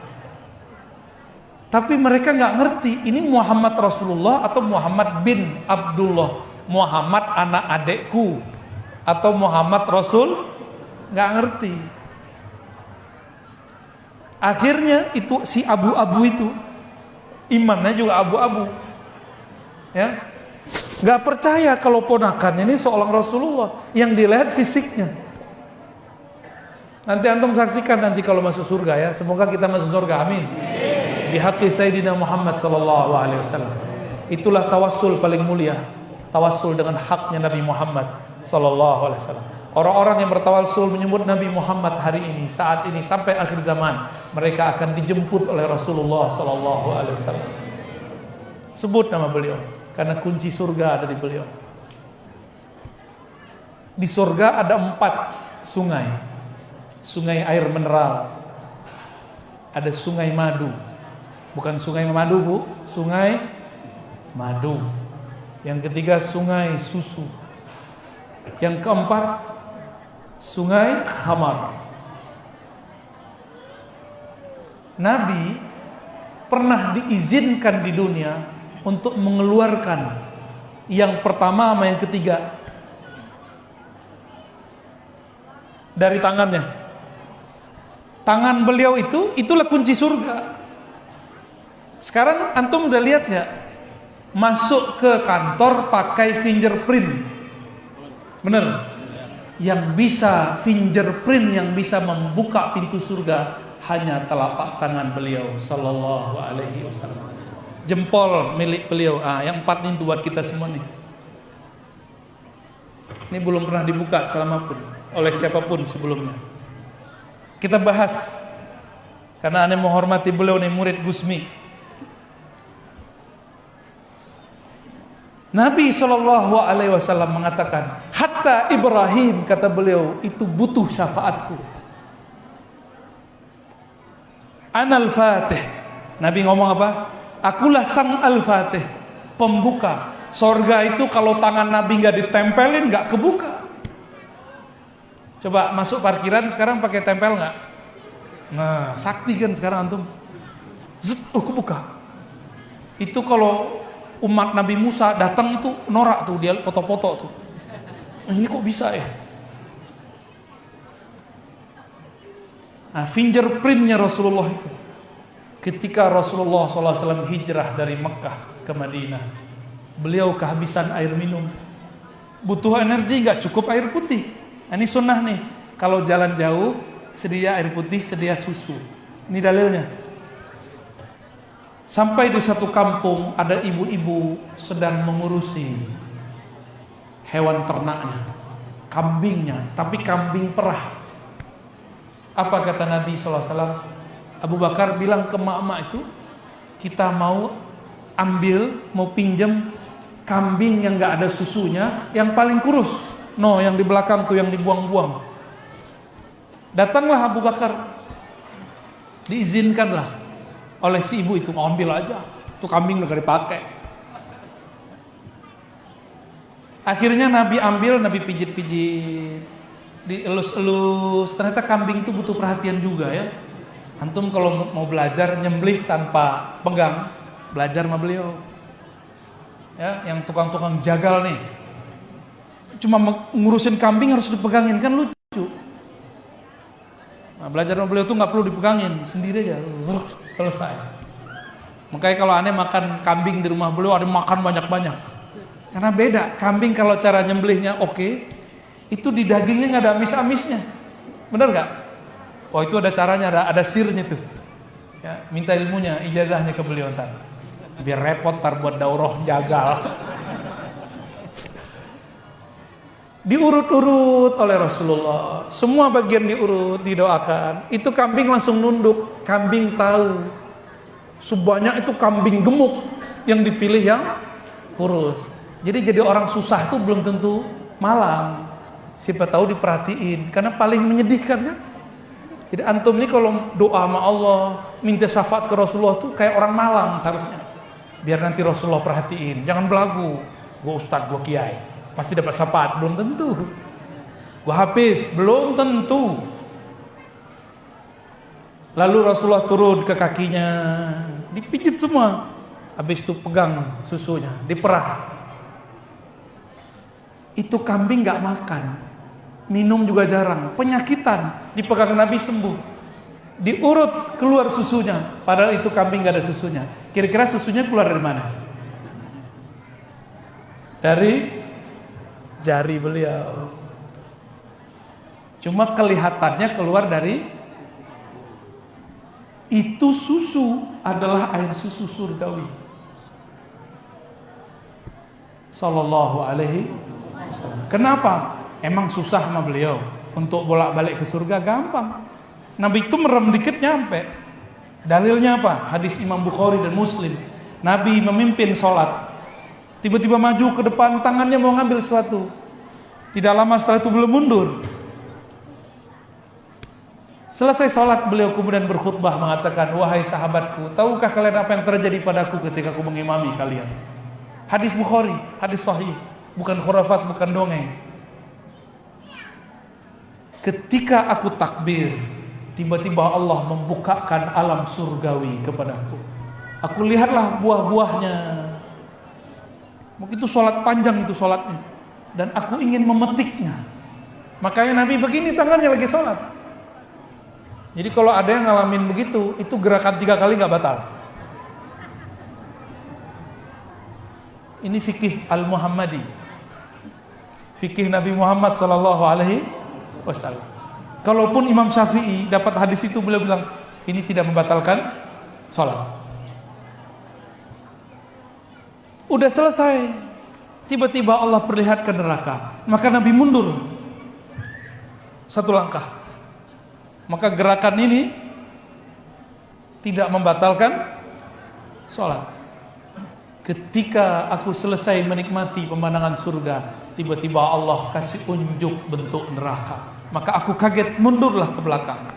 S1: Tapi mereka nggak ngerti ini Muhammad Rasulullah atau Muhammad bin Abdullah. Muhammad anak adekku atau Muhammad Rasul, nggak ngerti. Akhirnya itu si abu-abu itu imannya juga abu-abu, ya, nggak percaya kalau ponakannya ini seorang Rasulullah yang dilihat fisiknya. Nanti antum saksikan nanti kalau masuk surga ya. Semoga kita masuk surga. Amin. Bihaqqi Sayyidina Muhammad sallallahu alaihi wasallam. Itulah tawassul paling mulia. Tawassul dengan haknya Nabi Muhammad sallallahu alaihi wasallam. Orang-orang yang bertawassul menyebut Nabi Muhammad hari ini, saat ini sampai akhir zaman, mereka akan dijemput oleh Rasulullah sallallahu alaihi wasallam. Sebut nama beliau karena kunci surga ada di beliau. Di surga ada 4 sungai. Sungai air mineral. Ada sungai madu. Bukan sungai madu, Bu, sungai madu. Yang ketiga sungai susu. Yang keempat sungai khamar. Nabi pernah diizinkan di dunia untuk mengeluarkan yang pertama sama yang ketiga dari tangannya. Tangan beliau itulah kunci surga. Sekarang antum udah lihat ya, masuk ke kantor pakai fingerprint. Bener? Yang bisa fingerprint, yang bisa membuka pintu surga hanya telapak tangan beliau sallallahu alaihi wasallam. Jempol milik beliau. Yang 4 ini buat kita semua nih. Ini belum pernah dibuka selama pun oleh siapapun sebelumnya. Kita bahas karena aneh menghormati beliau nih, murid Gusmi. Nabi sallallahu alaihi wasallam mengatakan, hatta Ibrahim, kata beliau, itu butuh syafaatku. Anal Fatih. Nabi ngomong apa? Akulah sang Al-Fatih, pembuka. Sorga itu kalau tangan Nabi nggak ditempelin nggak kebuka. Coba masuk parkiran sekarang pakai tempel nggak? Nah, sakti kan sekarang antum. Kebuka. Itu kalau umat Nabi Musa datang itu norak tuh, dia foto-foto tuh. Ini kok bisa ya? Nah, fingerprintnya Rasulullah itu. Ketika Rasulullah SAW hijrah dari Mekah ke Madinah, beliau kehabisan air minum. Butuh energi, nggak cukup air putih. Nah, ini sunnah nih. Kalau jalan jauh, sedia air putih, sedia susu. Ini dalilnya. Sampai di satu kampung ada ibu-ibu sedang mengurusi hewan ternaknya, kambingnya, tapi kambing perah. Apa kata Nabi SAW? Abu Bakar bilang ke mak-mak itu, kita mau ambil, mau pinjam kambing yang gak ada susunya, yang paling kurus. No, yang di belakang tuh yang dibuang-buang. Datanglah Abu Bakar, diizinkanlah oleh si ibu itu, mau ambil aja, tuh kambing udah gak dipakai. Akhirnya Nabi ambil, Nabi pijit-pijit, dielus-elus. Ternyata kambing itu butuh perhatian juga ya. Antum kalau mau belajar nyembelih tanpa pegang, belajar sama beliau. Ya, yang tukang-tukang jagal nih, cuma ngurusin kambing harus dipegangin, kan lucu. Nah, belajar sama beliau tuh nggak perlu dipegangin, sendiri aja, selesai. Makanya kalau aneh makan kambing di rumah beliau, ada makan banyak-banyak. Karena beda, kambing kalau cara nyembelihnya oke, itu di dagingnya nggak ada amis-amisnya, bener nggak? Oh itu ada caranya, ada sirnya tuh. Ya, minta ilmunya, ijazahnya ke beliau ntar. Biar repot ntar buat daurah jagal. Diurut-urut oleh Rasulullah, semua bagian diurut, didoakan. Itu kambing langsung nunduk. Kambing tahu sebanyak itu kambing gemuk yang dipilih yang kurus. Jadi orang susah itu belum tentu malang. Siapa tahu diperhatiin, karena paling menyedihkan kan. Jadi antum ini kalau doa sama Allah, minta syafaat ke Rasulullah tuh kayak orang malang seharusnya. Biar nanti Rasulullah perhatiin, jangan belagu. Gua ustadz, gua kiai, pasti dapat syafaat, belum tentu. Gua hafiz, belum tentu. Lalu Rasulullah turun ke kakinya, dipijit semua. Habis itu pegang susunya, diperah. Itu kambing gak makan, minum juga jarang, penyakitan, dipegang Nabi sembuh. Diurut keluar susunya, padahal itu kambing gak ada susunya. Kira-kira susunya keluar dari mana? Dari jari beliau. Cuma kelihatannya keluar dari itu. Susu adalah air susu surgawi. Sallallahu alaihi wasallam. Kenapa? Emang susah sama beliau untuk bolak-balik ke surga? Gampang. Nabi itu merem dikit nyampe. Dalilnya apa? Hadis Imam Bukhari dan Muslim. Nabi memimpin sholat, tiba-tiba maju ke depan, tangannya mau ngambil sesuatu. Tidak lama setelah itu belum mundur. Selesai sholat, beliau kemudian berkhutbah mengatakan, wahai sahabatku, tahukah kalian apa yang terjadi padaku ketika aku mengimami kalian? Hadis Bukhari, hadis sahih, bukan khurafat, bukan dongeng. Ketika aku takbir, tiba-tiba Allah membukakan alam surgawi kepadaku. Aku lihatlah buah-buahnya. Begitu sholat panjang itu sholatnya, dan aku ingin memetiknya. Makanya Nabi begini tangannya lagi sholat. Jadi kalau ada yang ngalamin begitu, itu gerakan 3 kali nggak batal. Ini fikih al-Muhammadi, fikih Nabi Muhammad sallallahu alaihi wasallam. Kalaupun Imam Syafi'i dapat hadis itu, beliau bilang ini tidak membatalkan sholat. Udah selesai, tiba-tiba Allah perlihatkan neraka, maka Nabi mundur 1 langkah. Maka gerakan ini tidak membatalkan sholat. Ketika aku selesai menikmati pemandangan surga, tiba-tiba Allah kasih unjuk bentuk neraka. Maka aku kaget, mundurlah ke belakang.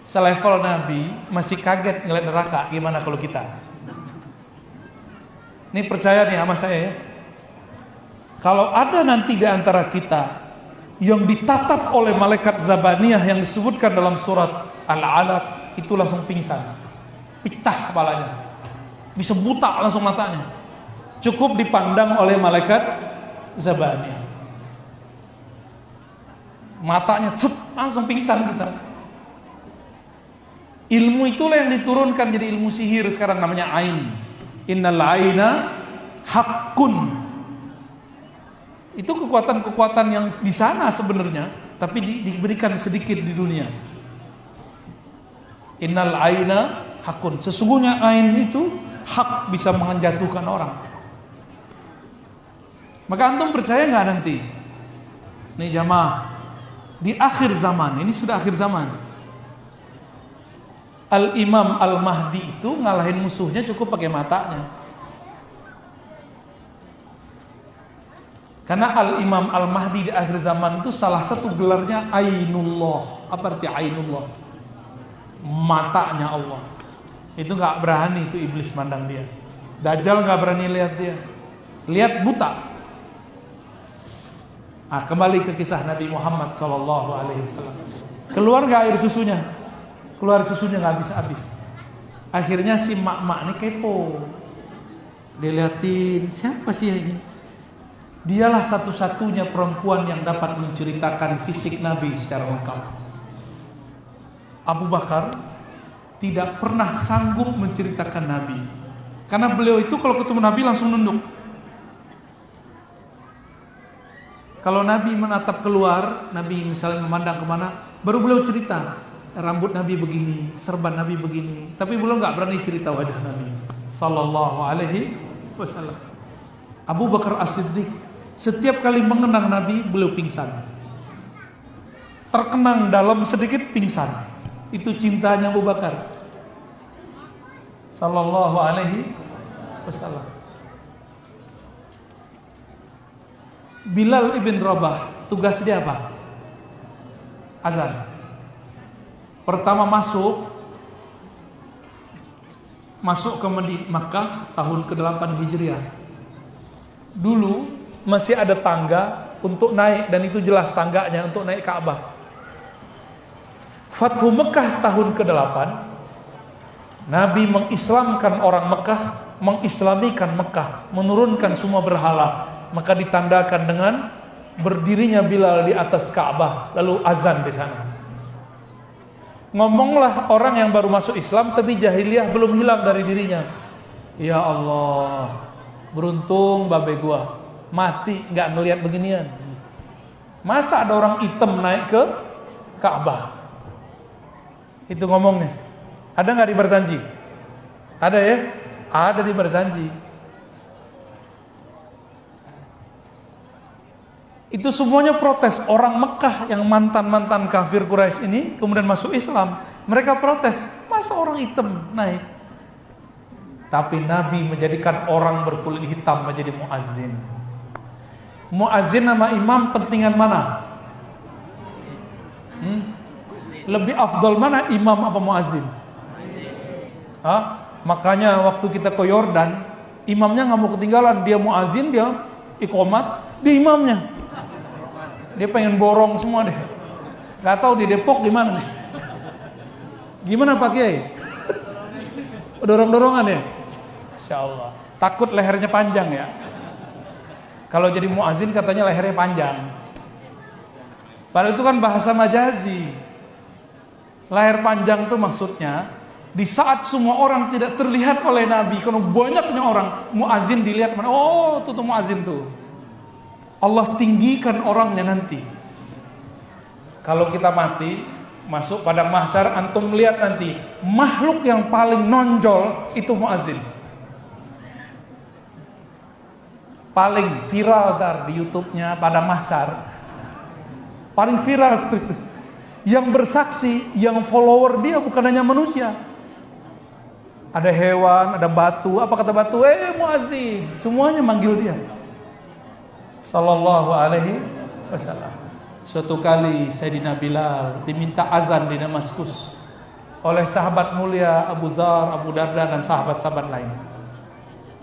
S1: Selevel Nabi masih kaget ngeliat neraka, gimana kalau kita? Ini percaya nih sama saya ya. Kalau ada nanti di antara kita yang ditatap oleh malaikat Zabaniyah yang disebutkan dalam surat Al-Alaq, itu langsung pingsan, pecah kepalanya, bisa buta langsung matanya. Cukup dipandang oleh malaikat Zabaniyah, matanya set, langsung pingsan kita. Ilmu itulah yang diturunkan jadi ilmu sihir sekarang, namanya ain. Innal aina haqqun. Itu kekuatan-kekuatan yang di sana sebenarnya, tapi diberikan sedikit di dunia. Innal aina haqqun. Sesungguhnya ain itu hak, bisa menjatuhkan orang. Maka antum percaya nggak nanti? Nih jamaah, di akhir zaman, ini sudah akhir zaman, Al-Imam Al-Mahdi itu ngalahin musuhnya cukup pakai matanya. Karena Al-Imam Al-Mahdi di akhir zaman itu salah satu gelarnya Ainullah. Apa arti Ainullah? Matanya Allah. Itu gak berani itu iblis mandang dia. Dajjal gak berani lihat dia. Lihat buta. Nah, kembali ke kisah Nabi Muhammad SAW. Keluar gak air susunya? Keluar susunya gak habis-habis. Akhirnya si mak-mak ini kepo. Dilihatin, siapa sih ini? Dialah satu-satunya perempuan yang dapat menceritakan fisik Nabi secara lengkap. Abu Bakar tidak pernah sanggup menceritakan Nabi, karena beliau itu kalau ketemu Nabi langsung nunduk. Kalau Nabi menatap keluar, Nabi misalnya memandang kemana, baru beliau cerita, rambut Nabi begini, serban Nabi begini. Tapi beliau nggak berani cerita wajah Nabi Sallallahu Alaihi Wasallam. Abu Bakar As-Siddiq setiap kali mengenang Nabi, beliau pingsan. Terkenang dalam sedikit pingsan. Itu cintanya Abu Bakar Sallallahu Alaihi Wasallam. Bilal ibn Rabah, tugas dia apa? Azan. Pertama masuk ke Makkah tahun ke-8 Hijriah. Dulu masih ada tangga untuk naik, dan itu jelas tangganya untuk naik Ka'bah. Fathu Mekah tahun ke-8, Nabi mengislamkan orang Mekah, mengislamikan Mekah, menurunkan semua berhala. Maka ditandakan dengan berdirinya Bilal di atas Ka'bah, lalu azan di sana. Ngomonglah orang yang baru masuk Islam tapi jahiliyah belum hilang dari dirinya. Ya Allah, beruntung babe gua mati nggak ngelihat beginian. Masa ada orang hitam naik ke Ka'bah. Itu ngomongnya. Ada nggak di Barzanji? Ada ya? Ada di Barzanji. Itu semuanya protes. Orang Mekah yang mantan-mantan kafir Quraisy ini kemudian masuk Islam. Mereka protes. Masa orang hitam naik? Tapi Nabi menjadikan orang berkulit hitam menjadi muazzin. Muazzin sama imam pentingan mana? Lebih afdal mana, imam apa muazzin? Makanya waktu kita ke Yordan, imamnya nggak mau ketinggalan. Dia muazzin, dia iqomat, dia imamnya. Dia pengen borong semua deh. Nggak tahu di Depok gimana nih. Gimana Pak Kiai? Dorong-dorongan ya? Masya Allah. Takut lehernya panjang ya. Kalau jadi muazzin katanya lehernya panjang. Padahal itu kan bahasa majazi. Leher panjang itu maksudnya di saat semua orang tidak terlihat oleh Nabi, karena banyaknya orang, muazzin dilihat mana? Oh, tuh muazzin tuh. Allah tinggikan orangnya nanti. Kalau kita mati, masuk padang mahsyar, antum lihat nanti makhluk yang paling nonjol itu muazzin. Paling viral di YouTube-nya padang mahsyar. Paling viral itu. Yang bersaksi, yang follower dia bukan hanya manusia. Ada hewan, ada batu. Apa kata batu? Muazzin. Semuanya manggil dia. Sallallahu alaihi wasallam. Suatu kali Sayyidina Bilal diminta azan di Damaskus oleh sahabat mulia Abu Dzar, Abu Darda dan sahabat-sahabat lain.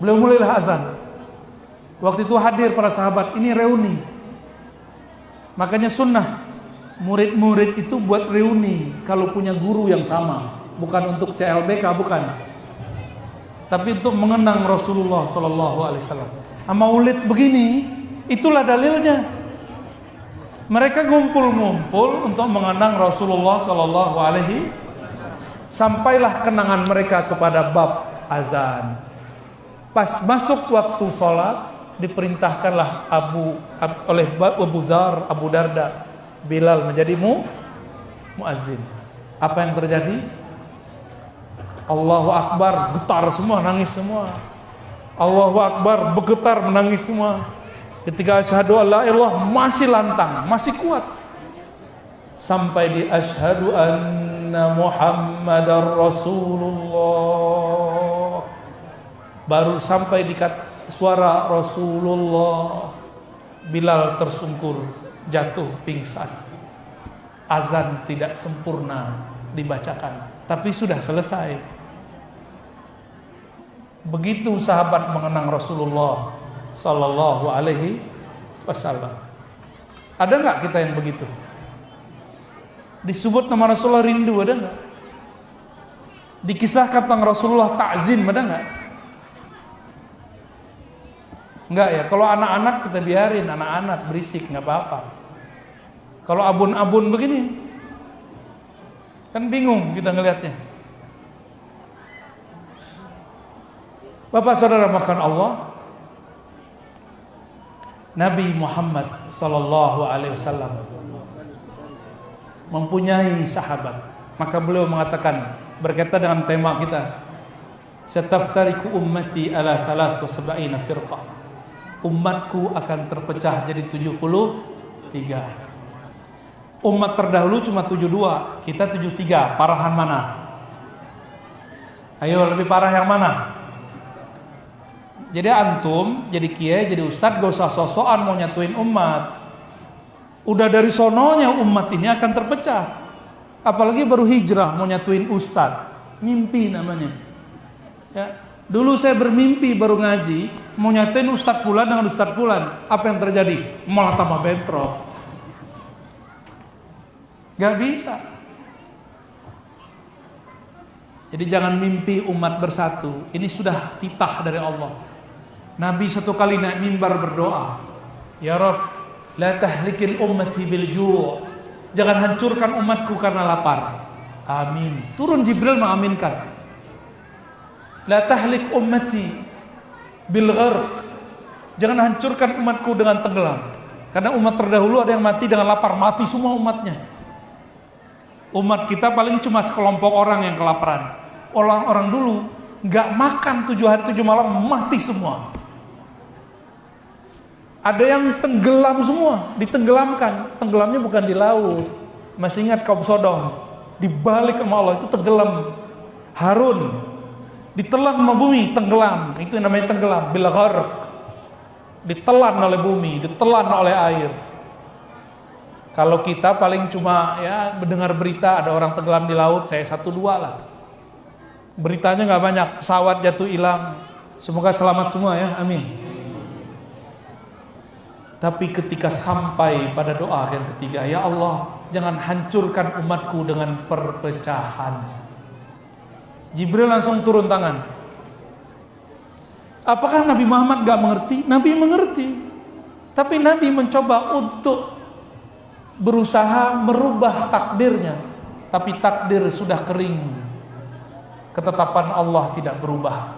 S1: Beliau mulailah azan. Waktu itu hadir para sahabat, ini reuni. Makanya sunnah murid-murid itu buat reuni kalau punya guru yang sama, bukan untuk CLBK, bukan. Tapi untuk mengenang Rasulullah sallallahu alaihi wasallam. Maulid begini, itulah dalilnya. Mereka ngumpul-ngumpul untuk mengenang Rasulullah sallallahu alaihi. Sampailah kenangan mereka kepada bab azan. Pas masuk waktu sholat, diperintahkanlah oleh Abu Dzar, Abu Darda, Bilal menjadi muazzin. Apa yang terjadi? Allahu Akbar, getar semua, nangis semua. Allahu Akbar, bergetar, menangis semua. Ketika asyhadu alla ilallah masih lantang, masih kuat. Sampai di asyhadu anna Muhammadar Rasulullah. Baru sampai di suara Rasulullah, Bilal tersungkur, jatuh pingsan. Azan tidak sempurna dibacakan, tapi sudah selesai. Begitu sahabat mengenang Rasulullah sallallahu alaihi wasallam. Ada nggak kita yang begitu? Disebut nama Rasulullah rindu, ada nggak? Dikisahkan tentang Rasulullah ta'zim, ada nggak? Enggak ya, kalau anak-anak kita biarin, anak-anak berisik, nggak apa-apa. Kalau abun-abun begini, kan bingung kita ngelihatnya. Bapak saudara makan Allah, Nabi Muhammad sallallahu alaihi wasallam mempunyai sahabat. Maka beliau mengatakan berkaitan dengan tema kita, "Sataftariku ummati ala 73 firqah." Umatku akan terpecah jadi 73. Umat terdahulu cuma 72, kita 73. Parahan mana? Ayo, lebih parah yang mana? Jadi antum jadi kiai, jadi ustadz, gak usah sosokan mau nyatuin umat. Udah dari sononya umat ini akan terpecah. Apalagi baru hijrah mau nyatuin ustadz. Mimpi namanya. Ya. Dulu saya bermimpi baru ngaji mau nyatuin ustadz fulan dengan ustadz fulan. Apa yang terjadi? Malah tambah bentrok. Gak bisa. Jadi jangan mimpi umat bersatu. Ini sudah titah dari Allah. Nabi satu kali naik mimbar berdoa, "Ya Rabb, la tahlikil ummati bil ju'." Jangan hancurkan umatku karena lapar. Amin. Turun Jibril mengaminkan. La tahlik ummati bil gharq. Jangan hancurkan umatku dengan tenggelam. Karena umat terdahulu ada yang mati dengan lapar, mati semua umatnya. Umat kita paling cuma sekelompok orang yang kelaparan. Orang-orang dulu nggak makan 7 hari 7 malam, mati semua. Ada yang tenggelam semua, ditenggelamkan. Tenggelamnya bukan di laut. Masih ingat kaum Sodom? Dibalik sama Allah itu tenggelam. Harun ditelan sama bumi, tenggelam. Itu yang namanya tenggelam, bil gharq. Ditelan oleh bumi, ditelan oleh air. Kalau kita paling cuma ya mendengar berita ada orang tenggelam di laut, saya 1-2 lah. Beritanya nggak banyak, pesawat jatuh hilang. Semoga selamat semua ya, amin. Tapi ketika sampai pada doa yang ketiga, ya Allah, jangan hancurkan umatku dengan perpecahan. Jibril langsung turun tangan. Apakah Nabi Muhammad gak mengerti? Nabi mengerti. Tapi Nabi mencoba untuk berusaha merubah takdirnya. Tapi takdir sudah kering. Ketetapan Allah tidak berubah.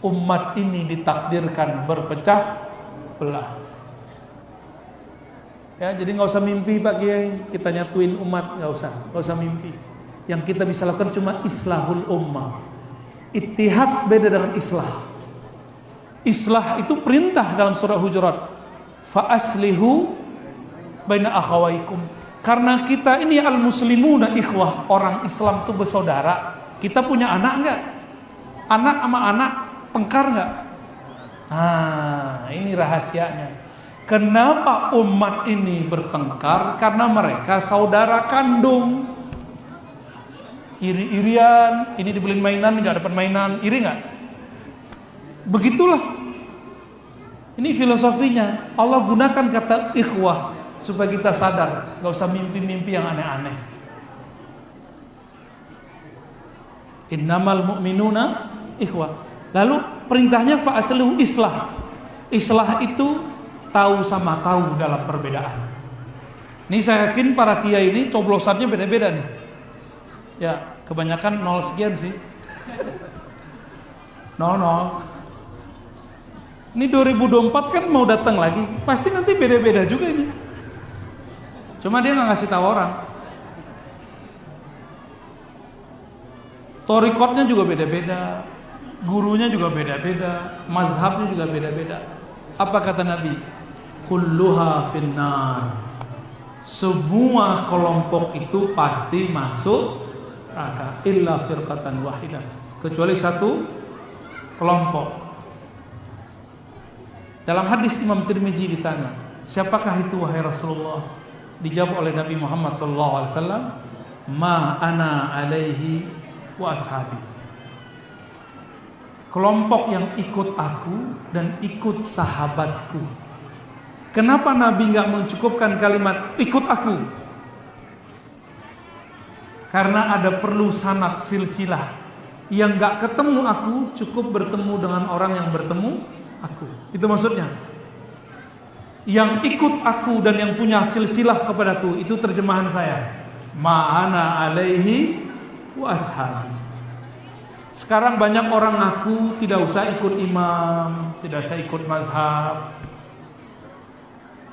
S1: Umat ini ditakdirkan berpecah belah. Ya, jadi nggak usah mimpi Pak Kiai, kita nyatuin umat, nggak usah mimpi. Yang kita bisa lakukan cuma islahul ummah. Ittihad beda dengan islah. Islah itu perintah dalam surah Hujurat. Fa aslihu baina akhawaikum. Karena kita ini al-muslimuna ikhwah, orang Islam itu bersaudara. Kita punya anak enggak? Anak sama anak tengkar enggak? Ini rahasianya. Kenapa umat ini bertengkar? Karena mereka saudara kandung. Iri-irian, ini dibeliin mainan, nggak dapat mainan, iri nggak? Begitulah. Ini filosofinya. Allah gunakan kata ikhwah supaya kita sadar, nggak usah mimpi-mimpi yang aneh-aneh. Innamal mu'minuna ikhwah. Lalu perintahnya fa'aslihu islah. Islah itu tahu sama tahu dalam perbedaan. Ini saya yakin para kiai ini coblosannya beda-beda nih. Ya, kebanyakan 0 sekian sih. 0. Ini 2024 kan mau datang lagi. Pasti nanti beda-beda juga ini. Cuma dia nggak ngasih tahu orang. Torikotnya juga beda-beda. Gurunya juga beda-beda. Mazhabnya juga beda-beda. Apa kata Nabi? Kulluha finnar. Semua kelompok itu pasti masuk neraka illa firqatan wahidah, kecuali satu kelompok. Dalam hadis Imam Tirmizi ditanya, siapakah itu wahai Rasulullah? Dijawab oleh Nabi Muhammad SAW, ma ana alaihi wa ashabi. Kelompok yang ikut aku dan ikut sahabatku. Kenapa Nabi nggak mencukupkan kalimat ikut aku? Karena ada perlu sanad silsilah. Yang nggak ketemu aku cukup bertemu dengan orang yang bertemu aku. Itu maksudnya. Yang ikut aku dan yang punya silsilah kepadaku, itu terjemahan saya. Ma'ana alaihi wa ashabi. Sekarang banyak orang ngaku tidak usah ikut imam, tidak usah ikut mazhab.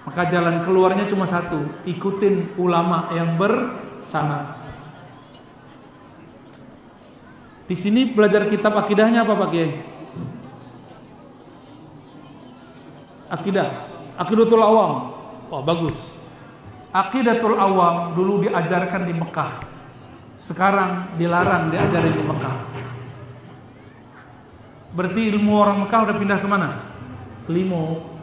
S1: Maka jalan keluarnya cuma satu, ikutin ulama yang bersanad. Di sini belajar kitab akidahnya apa Pak Kiai? Aqidatul Awam. Oh bagus. Aqidatul Awam dulu diajarkan di Mekah. Sekarang dilarang diajarin di Mekah. Berarti ilmu orang Mekah udah pindah kemana? Ke Limo.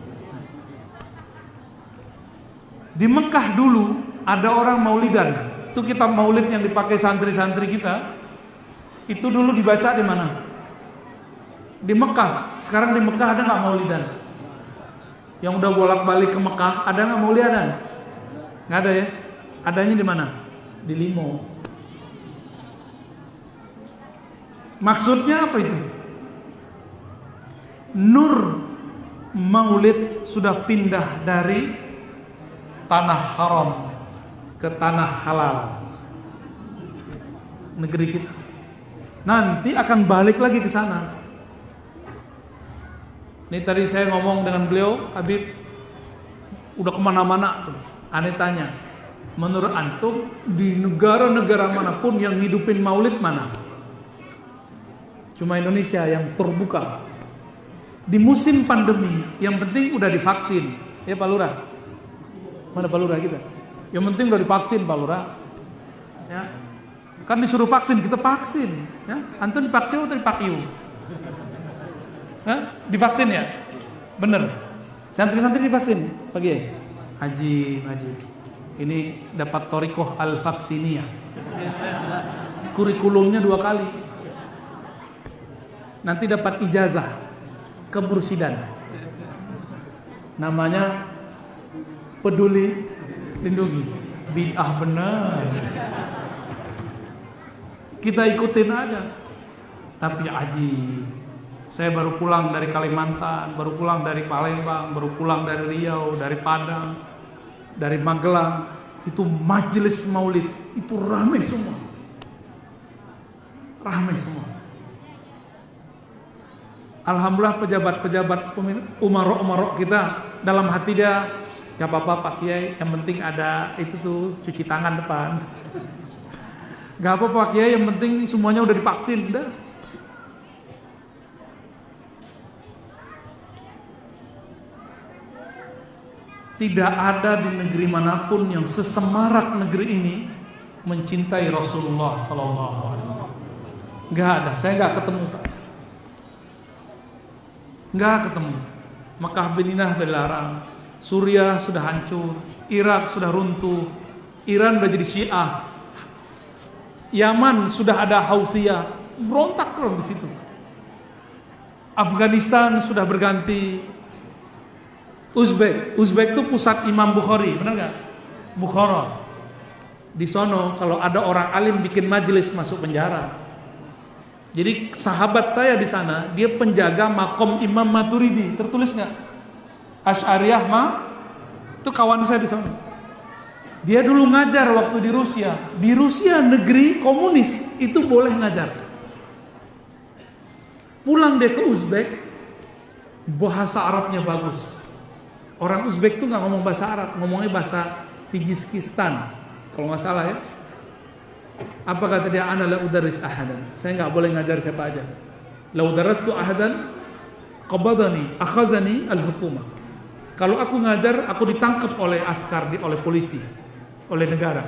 S1: Di Mekah dulu ada orang maulidan. Itu kitab maulid yang dipakai santri-santri kita. Itu dulu dibaca di mana? Di Mekah. Sekarang di Mekah ada nggak maulidan? Yang udah bolak-balik ke Mekah ada nggak maulidan? Nggak ada ya? Adanya di mana? Di Limo. Maksudnya apa itu? Nur maulid sudah pindah dari tanah haram ke tanah halal negeri kita. Nanti akan balik lagi ke sana. Ini tadi saya ngomong dengan beliau, Habib udah kemana-mana tuh. Aneh tanya, Menurut antum di negara-negara manapun yang hidupin maulid mana? Cuma Indonesia yang terbuka. Di musim pandemi yang penting udah divaksin. Ya Pak Lurah. Mana Pak Lurah kita? Yang penting udah divaksin Pak Lurah. Ya. Kan disuruh vaksin, kita vaksin. Ya. Antum divaksin atau dipakiu? Divaksin ya? Bener. Santri-santri divaksin pagi ya? Haji. Ini dapat Thoriqah Al-Vaksiniyah. Kurikulumnya 2 kali. Nanti dapat ijazah kebursidan. Namanya Peduli Lindungi. Bid'ah benar. Kita ikutin aja. Tapi Haji, saya baru pulang dari Kalimantan, baru pulang dari Palembang, baru pulang dari Riau, dari Padang, dari Magelang. Itu majelis maulid, itu ramai semua. Ramai semua. Alhamdulillah pejabat-pejabat umarok kita dalam hati dia, gak apa-apa Pak Kiai, yang penting ada itu tuh cuci tangan depan. Gak apa-apa Pak Kiai, yang penting semuanya udah divaksin, udah. Tidak ada di negeri manapun yang sesemarak negeri ini mencintai Rasulullah SAW. Gak ada, saya gak ketemu. Gak ketemu. Mekah Madinah sudah dilarang, Suriah sudah hancur, Irak sudah runtuh, Iran sudah jadi Syiah, Yaman sudah ada Hausiyah, berontak loh di situ. Afghanistan sudah berganti. Uzbek itu pusat Imam Bukhari, benar nggak? Bukhara. Di sono kalau ada orang alim bikin majelis masuk penjara. Jadi sahabat saya di sana dia penjaga makom Imam Maturidi, tertulis nggak? Asy'ariyah itu kawan saya di sana. Dia dulu ngajar waktu di Rusia. Di Rusia negeri komunis itu boleh ngajar. Pulang dia ke Uzbek, bahasa Arabnya bagus. Orang Uzbek tuh nggak ngomong bahasa Arab, ngomongnya bahasa Tajikistan, kalau nggak salah ya. Apa kata dia? Ana la udarris ahadan. Saya nggak boleh ngajar siapa aja. La udarristu ahadan qabadani akhazani al-hukumah. Kalau aku ngajar, aku ditangkap oleh askar, oleh polisi, oleh negara.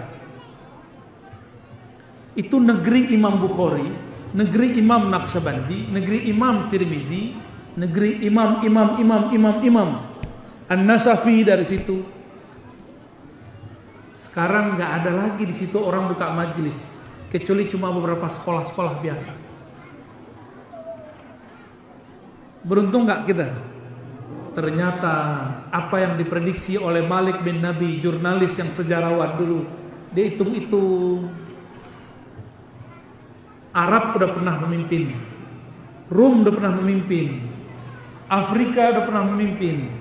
S1: Itu negeri Imam Bukhari, negeri Imam Naqsyabandi, negeri Imam Tirmizi, negeri imam. An-Nasafi dari situ. Sekarang nggak ada lagi di situ orang buka majelis, kecuali cuma beberapa sekolah-sekolah biasa. Beruntung nggak kita? Ternyata apa yang diprediksi oleh Malik bin Nabi, jurnalis yang sejarawan dulu, dia hitung-hitung. Arab udah pernah memimpin, Rum udah pernah memimpin, Afrika udah pernah memimpin,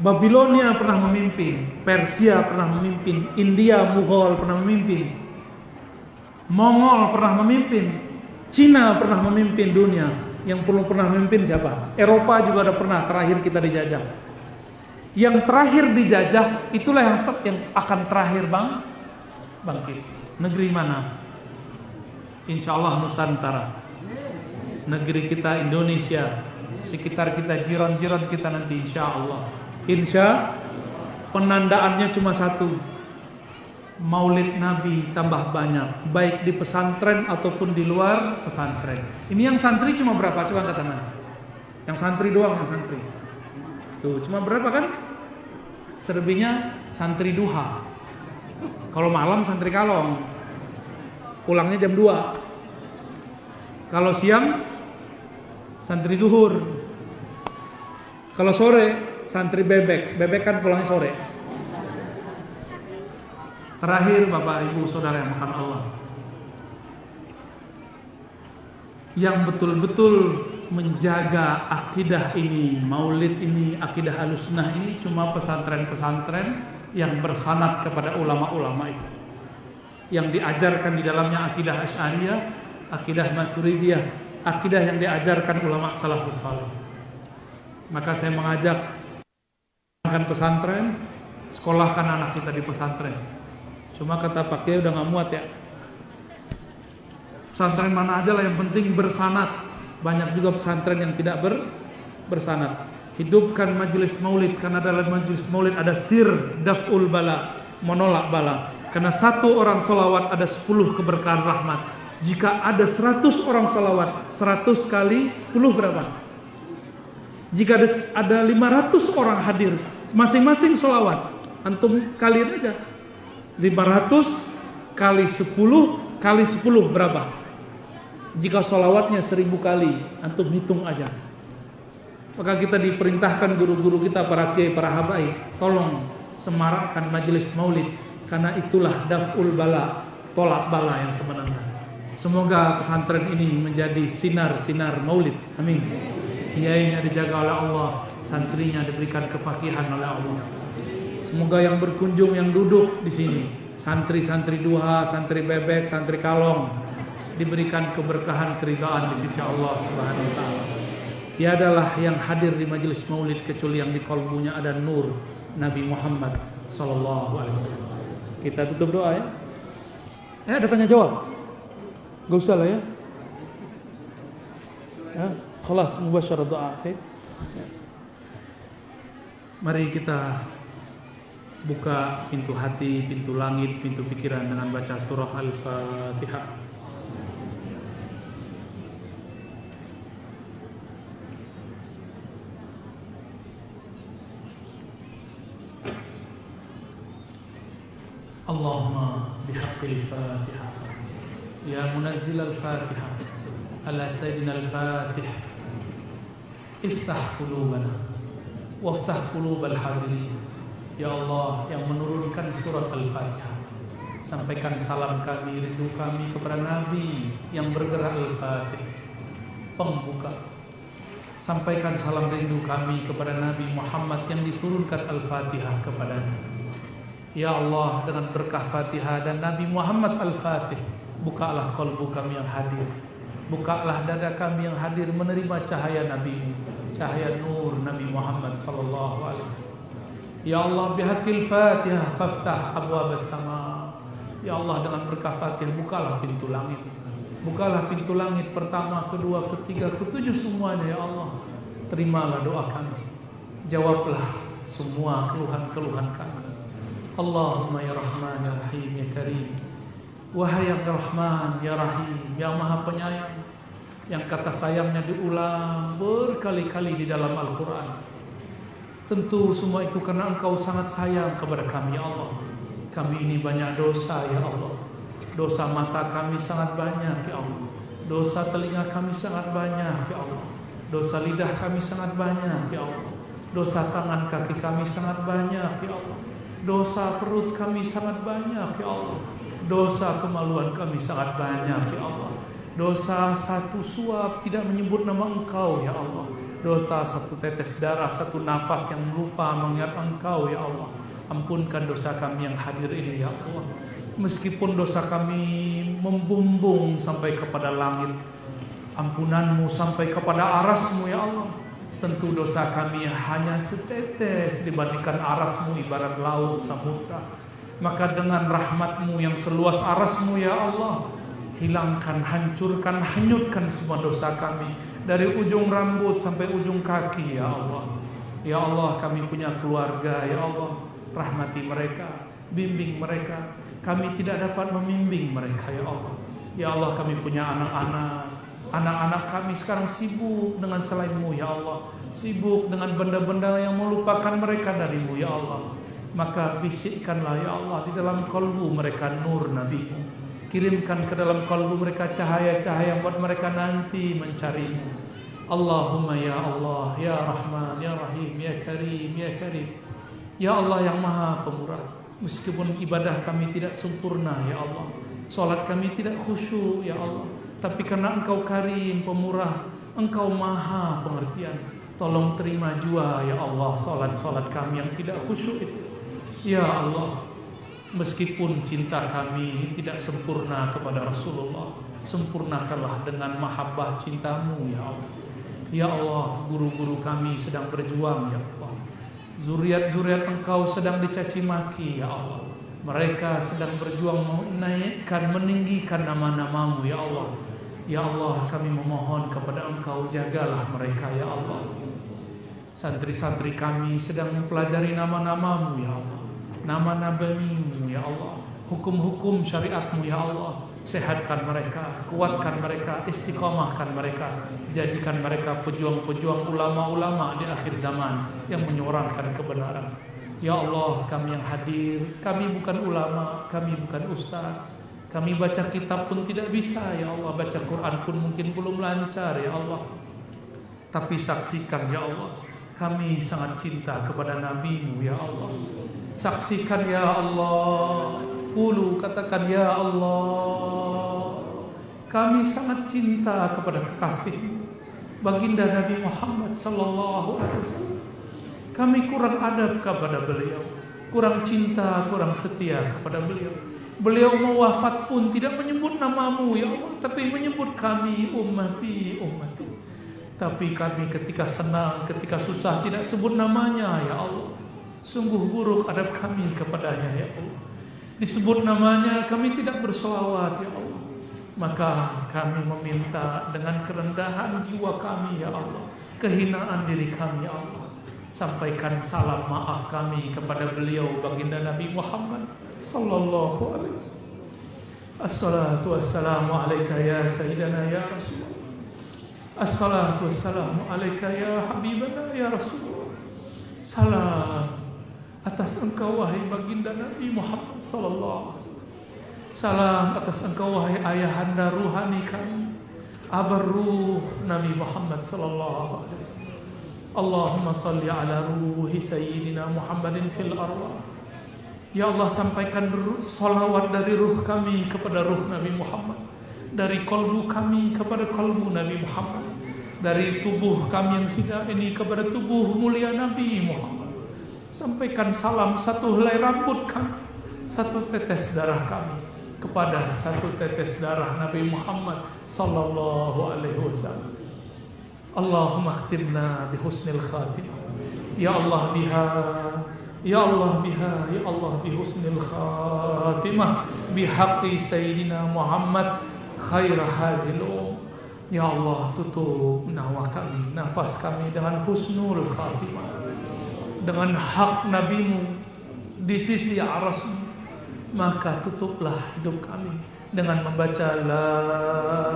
S1: Babilonia pernah memimpin, Persia pernah memimpin, India, Mughal pernah memimpin, Mongol pernah memimpin, Cina pernah memimpin dunia. Yang belum pernah memimpin siapa? Eropa juga ada pernah, terakhir kita dijajah. Yang terakhir dijajah itulah yang akan terakhir bangkit. Negeri mana? Insya Allah Nusantara. Negeri kita Indonesia, sekitar kita, jiran-jiran kita nanti insya Allah. Insya penandaannya cuma satu, Maulid Nabi tambah banyak, baik di pesantren ataupun di luar pesantren. Ini yang santri cuma berapa? Coba angkat tangan. Yang santri doang, yang santri. Tuh, cuma berapa kan? Selebihnya santri duha. Kalau malam santri kalong. Pulangnya jam 2. Kalau siang santri zuhur. Kalau sore santri bebek. Bebek kan pulangnya sore. Terakhir Bapak Ibu Saudara yang makan Allah, yang betul-betul menjaga akidah ini, maulid ini, akidah Ahlussunnah ini cuma pesantren-pesantren yang bersanad kepada ulama-ulama itu, yang diajarkan di dalamnya akidah Asy'ariyah, akidah Maturidiyah, akidah yang diajarkan ulama salafus saleh. Maka saya mengajak pesantren, sekolahkan anak kita di pesantren. Cuma kata Pak Kiai udah nggak muat ya. Pesantren mana aja lah, yang penting bersanad. Banyak juga pesantren yang tidak bersanad. Hidupkan majelis maulid, karena dalam majelis maulid ada sir daf'ul bala, menolak bala. Karena satu orang solawat ada 10 keberkahan rahmat. Jika ada 100 orang solawat, 100 kali 10 berapa? Jika ada 500 orang hadir, masing-masing solawat, antum kalian aja 500 kali 10 kali 10 berapa? Jika solawatnya 1000 kali, antum hitung aja. Maka kita diperintahkan guru-guru kita, para kiai, para habaib, tolong semarakkan majelis maulid, karena itulah daf'ul bala, tolak bala yang sebenarnya. Semoga pesantren ini menjadi sinar-sinar maulid. Amin. Kiainya dijaga oleh Allah, santrinya diberikan kefakihan oleh Allah. Semoga yang berkunjung, yang duduk di sini, santri-santri duha, santri bebek, santri kalong, diberikan keberkahan, keridhaan di sisi Allah Subhanahu wa taala. Tiadalah yang hadir di majelis maulid kecuali yang di kalbunya ada nur Nabi Muhammad sallallahu alaihi wasallam. Kita tutup doa ya. Ada tanya jawab? Gak usah lah ya. Ya, khalas mubasyarah doa. Okay? Mari kita buka pintu hati, pintu langit, pintu pikiran dengan baca surah Al-Fatihah. Allahumma bihaqqil Fatihah. Ya munazzil al-Fatihah ala sayyidina al-Fatih, iftah qulubana waftah qulubal hadirin. Ya Allah yang menurunkan surat Al-Fatihah, sampaikan salam kami, rindu kami kepada Nabi yang bergerak Al-Fatih, pembuka. Sampaikan salam rindu kami kepada Nabi Muhammad yang diturunkan Al-Fatihah kepadanya. Ya Allah, dengan berkah Fatihah dan Nabi Muhammad Al-Fatih, bukalah qalbu kami yang hadir, bukalah dada kami yang hadir menerima cahaya Nabi-Mu, cahaya nur Nabi Muhammad sallallahu alaihi wasallam. Ya Allah, bihaqqil Fatihah faftah abwabas sama. Ya Allah, dengan berkah Fatihah bukalah pintu langit. Bukalah pintu langit pertama, kedua, ketiga, ketujuh semuanya ya Allah. Terimalah doa kami. Jawablah semua keluhan-keluhan kami. Allahumma ya Rahman ya Rahim ya Karim. Wahai yang Rahman ya Rahim, yang Maha Penyayang, yang kata sayangnya diulang berkali-kali di dalam Al-Quran. Tentu semua itu karena Engkau sangat sayang kepada kami ya Allah. Kami ini banyak dosa ya Allah. Dosa mata kami sangat banyak ya Allah. Dosa telinga kami sangat banyak ya Allah. Dosa lidah kami sangat banyak ya Allah. Dosa tangan kaki kami sangat banyak ya Allah. Dosa perut kami sangat banyak ya Allah. Dosa kemaluan kami sangat banyak ya Allah. Dosa satu suap tidak menyebut nama Engkau ya Allah. Dosa satu tetes darah, satu nafas yang lupa mengingat Engkau ya Allah. Ampunkan dosa kami yang hadir ini ya Allah. Meskipun dosa kami membumbung sampai kepada langit, ampunanmu sampai kepada arasmu ya Allah. Tentu dosa kami hanya setetes dibandingkan arasmu ibarat laut samudra. Maka dengan rahmatmu yang seluas arasmu ya Allah, hilangkan, hancurkan, hanyutkan semua dosa kami dari ujung rambut sampai ujung kaki ya Allah. Ya Allah, kami punya keluarga ya Allah, rahmati mereka, bimbing mereka. Kami tidak dapat membimbing mereka ya Allah. Ya Allah, kami punya anak-anak. Anak-anak kami sekarang sibuk dengan selainmu ya Allah, sibuk dengan benda-benda yang melupakan mereka darimu ya Allah. Maka bisikkanlah ya Allah di dalam kalbu mereka nur Nabi-Mu. Kirimkan ke dalam kalbu mereka cahaya-cahaya yang buat mereka nanti mencarimu. Allahumma ya Allah, ya Rahman, ya Rahim, ya Karim, ya Karim. Ya Allah yang Maha Pemurah, meskipun ibadah kami tidak sempurna ya Allah, salat kami tidak khusyuk ya Allah, tapi karena Engkau Karim, Pemurah, Engkau Maha Pengertian, tolong terima jua ya Allah salat-salat kami yang tidak khusyuk itu. Ya Allah, meskipun cinta kami tidak sempurna kepada Rasulullah, sempurnakanlah dengan mahabbah cintamu ya Allah. Ya Allah, guru-guru kami sedang berjuang ya Allah. Zuriat-zuriat Engkau sedang dicaci maki, ya Allah. Mereka sedang berjuang menaikkan, meninggikan nama-Namamu, ya Allah. Ya Allah, kami memohon kepada Engkau, jagalah mereka, ya Allah. Santri-santri kami sedang mempelajari nama-Namamu, ya Allah. Nama Nabi-Mu, ya Allah. Hukum-hukum syariat-Mu, ya Allah. Sehatkan mereka, kuatkan mereka, istiqamahkan mereka. Jadikan mereka pejuang-pejuang ulama-ulama di akhir zaman yang menyuarakan kebenaran. Ya Allah, kami yang hadir, kami bukan ulama, kami bukan ustaz. Kami baca kitab pun tidak bisa, ya Allah. Baca Quran pun mungkin belum lancar, ya Allah. Tapi saksikan, ya Allah, kami sangat cinta kepada Nabi-Mu, ya Allah. Saksikan, ya Allah. Qulu, katakan, ya Allah, kami sangat cinta kepada kekasih baginda Nabi Muhammad sallallahu alaihi wasallam. Kami kurang adab kepada beliau, kurang cinta, kurang setia kepada beliau. Beliau mau wafat pun tidak menyebut namamu, ya Allah, tapi menyebut kami, ummati, ummati. Tapi kami ketika senang, ketika susah tidak sebut namanya, ya Allah. Sungguh buruk adab kami kepadanya, ya Allah. Disebut namanya kami tidak bersolawat, ya Allah. Maka kami meminta dengan kerendahan jiwa kami, ya Allah, kehinaan diri kami, ya Allah, sampaikan salam maaf kami kepada beliau baginda Nabi Muhammad sallallahu alaihi wasallam. Assalatu wassalamu alaika ya sayyidana ya Rasulullah. Assalatu wassalamu alaika ya habibana ya Rasulullah. Salam atas engkau wahai baginda Nabi Muhammad sallallahu alaihi wasallam. Salam atas engkau wahai ayahanda ruhani kami, abar ruh Nabi Muhammad sallallahu alaihi wasallam. Allahumma salli ala ruhi sayyidina Muhammadin fil arwah. Ya Allah, sampaikan salawat dari ruh kami kepada ruh Nabi Muhammad, dari kalbu kami kepada kalbu Nabi Muhammad, dari tubuh kami yang hina ini kepada tubuh mulia Nabi Muhammad. Sampaikan salam satu helai rambut kami, satu tetes darah kami kepada satu tetes darah Nabi Muhammad sallallahu alaihi wasallam. Allahumma khtimna bihusnil khatimah. Ya Allah biha, ya Allah biha, ya Allah bihusnil khatimah, bihaqqi sayyidina Muhammad khair hadhil. Ya Allah, tutup nyawa kami, nafas kami dengan husnul khatimah, dengan hak Nabi-Mu di sisi arasmu. Maka tutuplah hidup kami dengan membaca la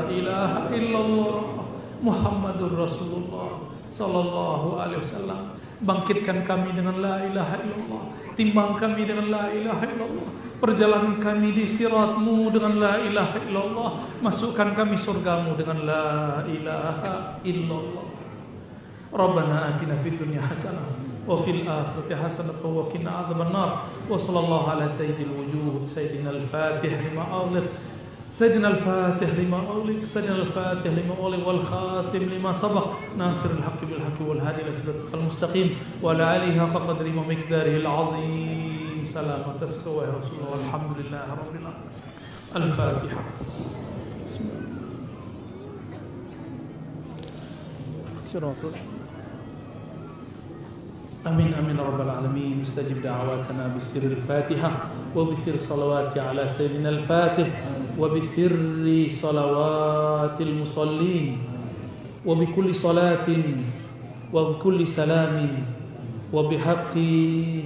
S1: ilaha illallah Muhammadur Rasulullah sallallahu alaihi wasallam. Bangkitkan kami dengan la ilaha illallah, timbang kami dengan la ilaha illallah, perjalanan kami di sirat-Mu dengan la ilaha illallah, masukkan kami surga-Mu dengan la ilaha illallah. Rabbana atina fid dunya hasanah وفي الآخرة حسنة وقنا عذاب النار وصلى الله على سيد الوجود سيدنا الفاتح لما أغلق سيدنا الفاتح لما أغلق سيدنا الفاتح لما أغلق والخاتم لما سبق ناصر الحق بالحق والهادي إلى صراطك المستقيم وعلى آله حق قدره ومقداره العظيم. سلامة تسكوا يا رسول الله والحمد لله رب العالمين. الفاتحة. صراط آمين آمين رب العالمين. استجب دعواتنا بسر الفاتحة وبسر صلوات على سيدنا الفاتح وبسر صلوات المصلين وبكل صلاة وبكل سلام وبحق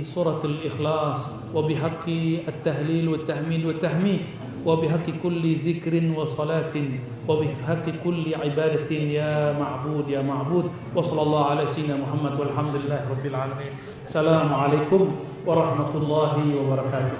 S1: سورة الإخلاص وبحق التهليل والتحميد والتحميد وبحق كل ذكر وصلاة وبحق كل عبادة يا معبود يا معبود. وصلى الله على سيدنا محمد والحمد لله رب العالمين. السلام عليكم ورحمة الله وبركاته.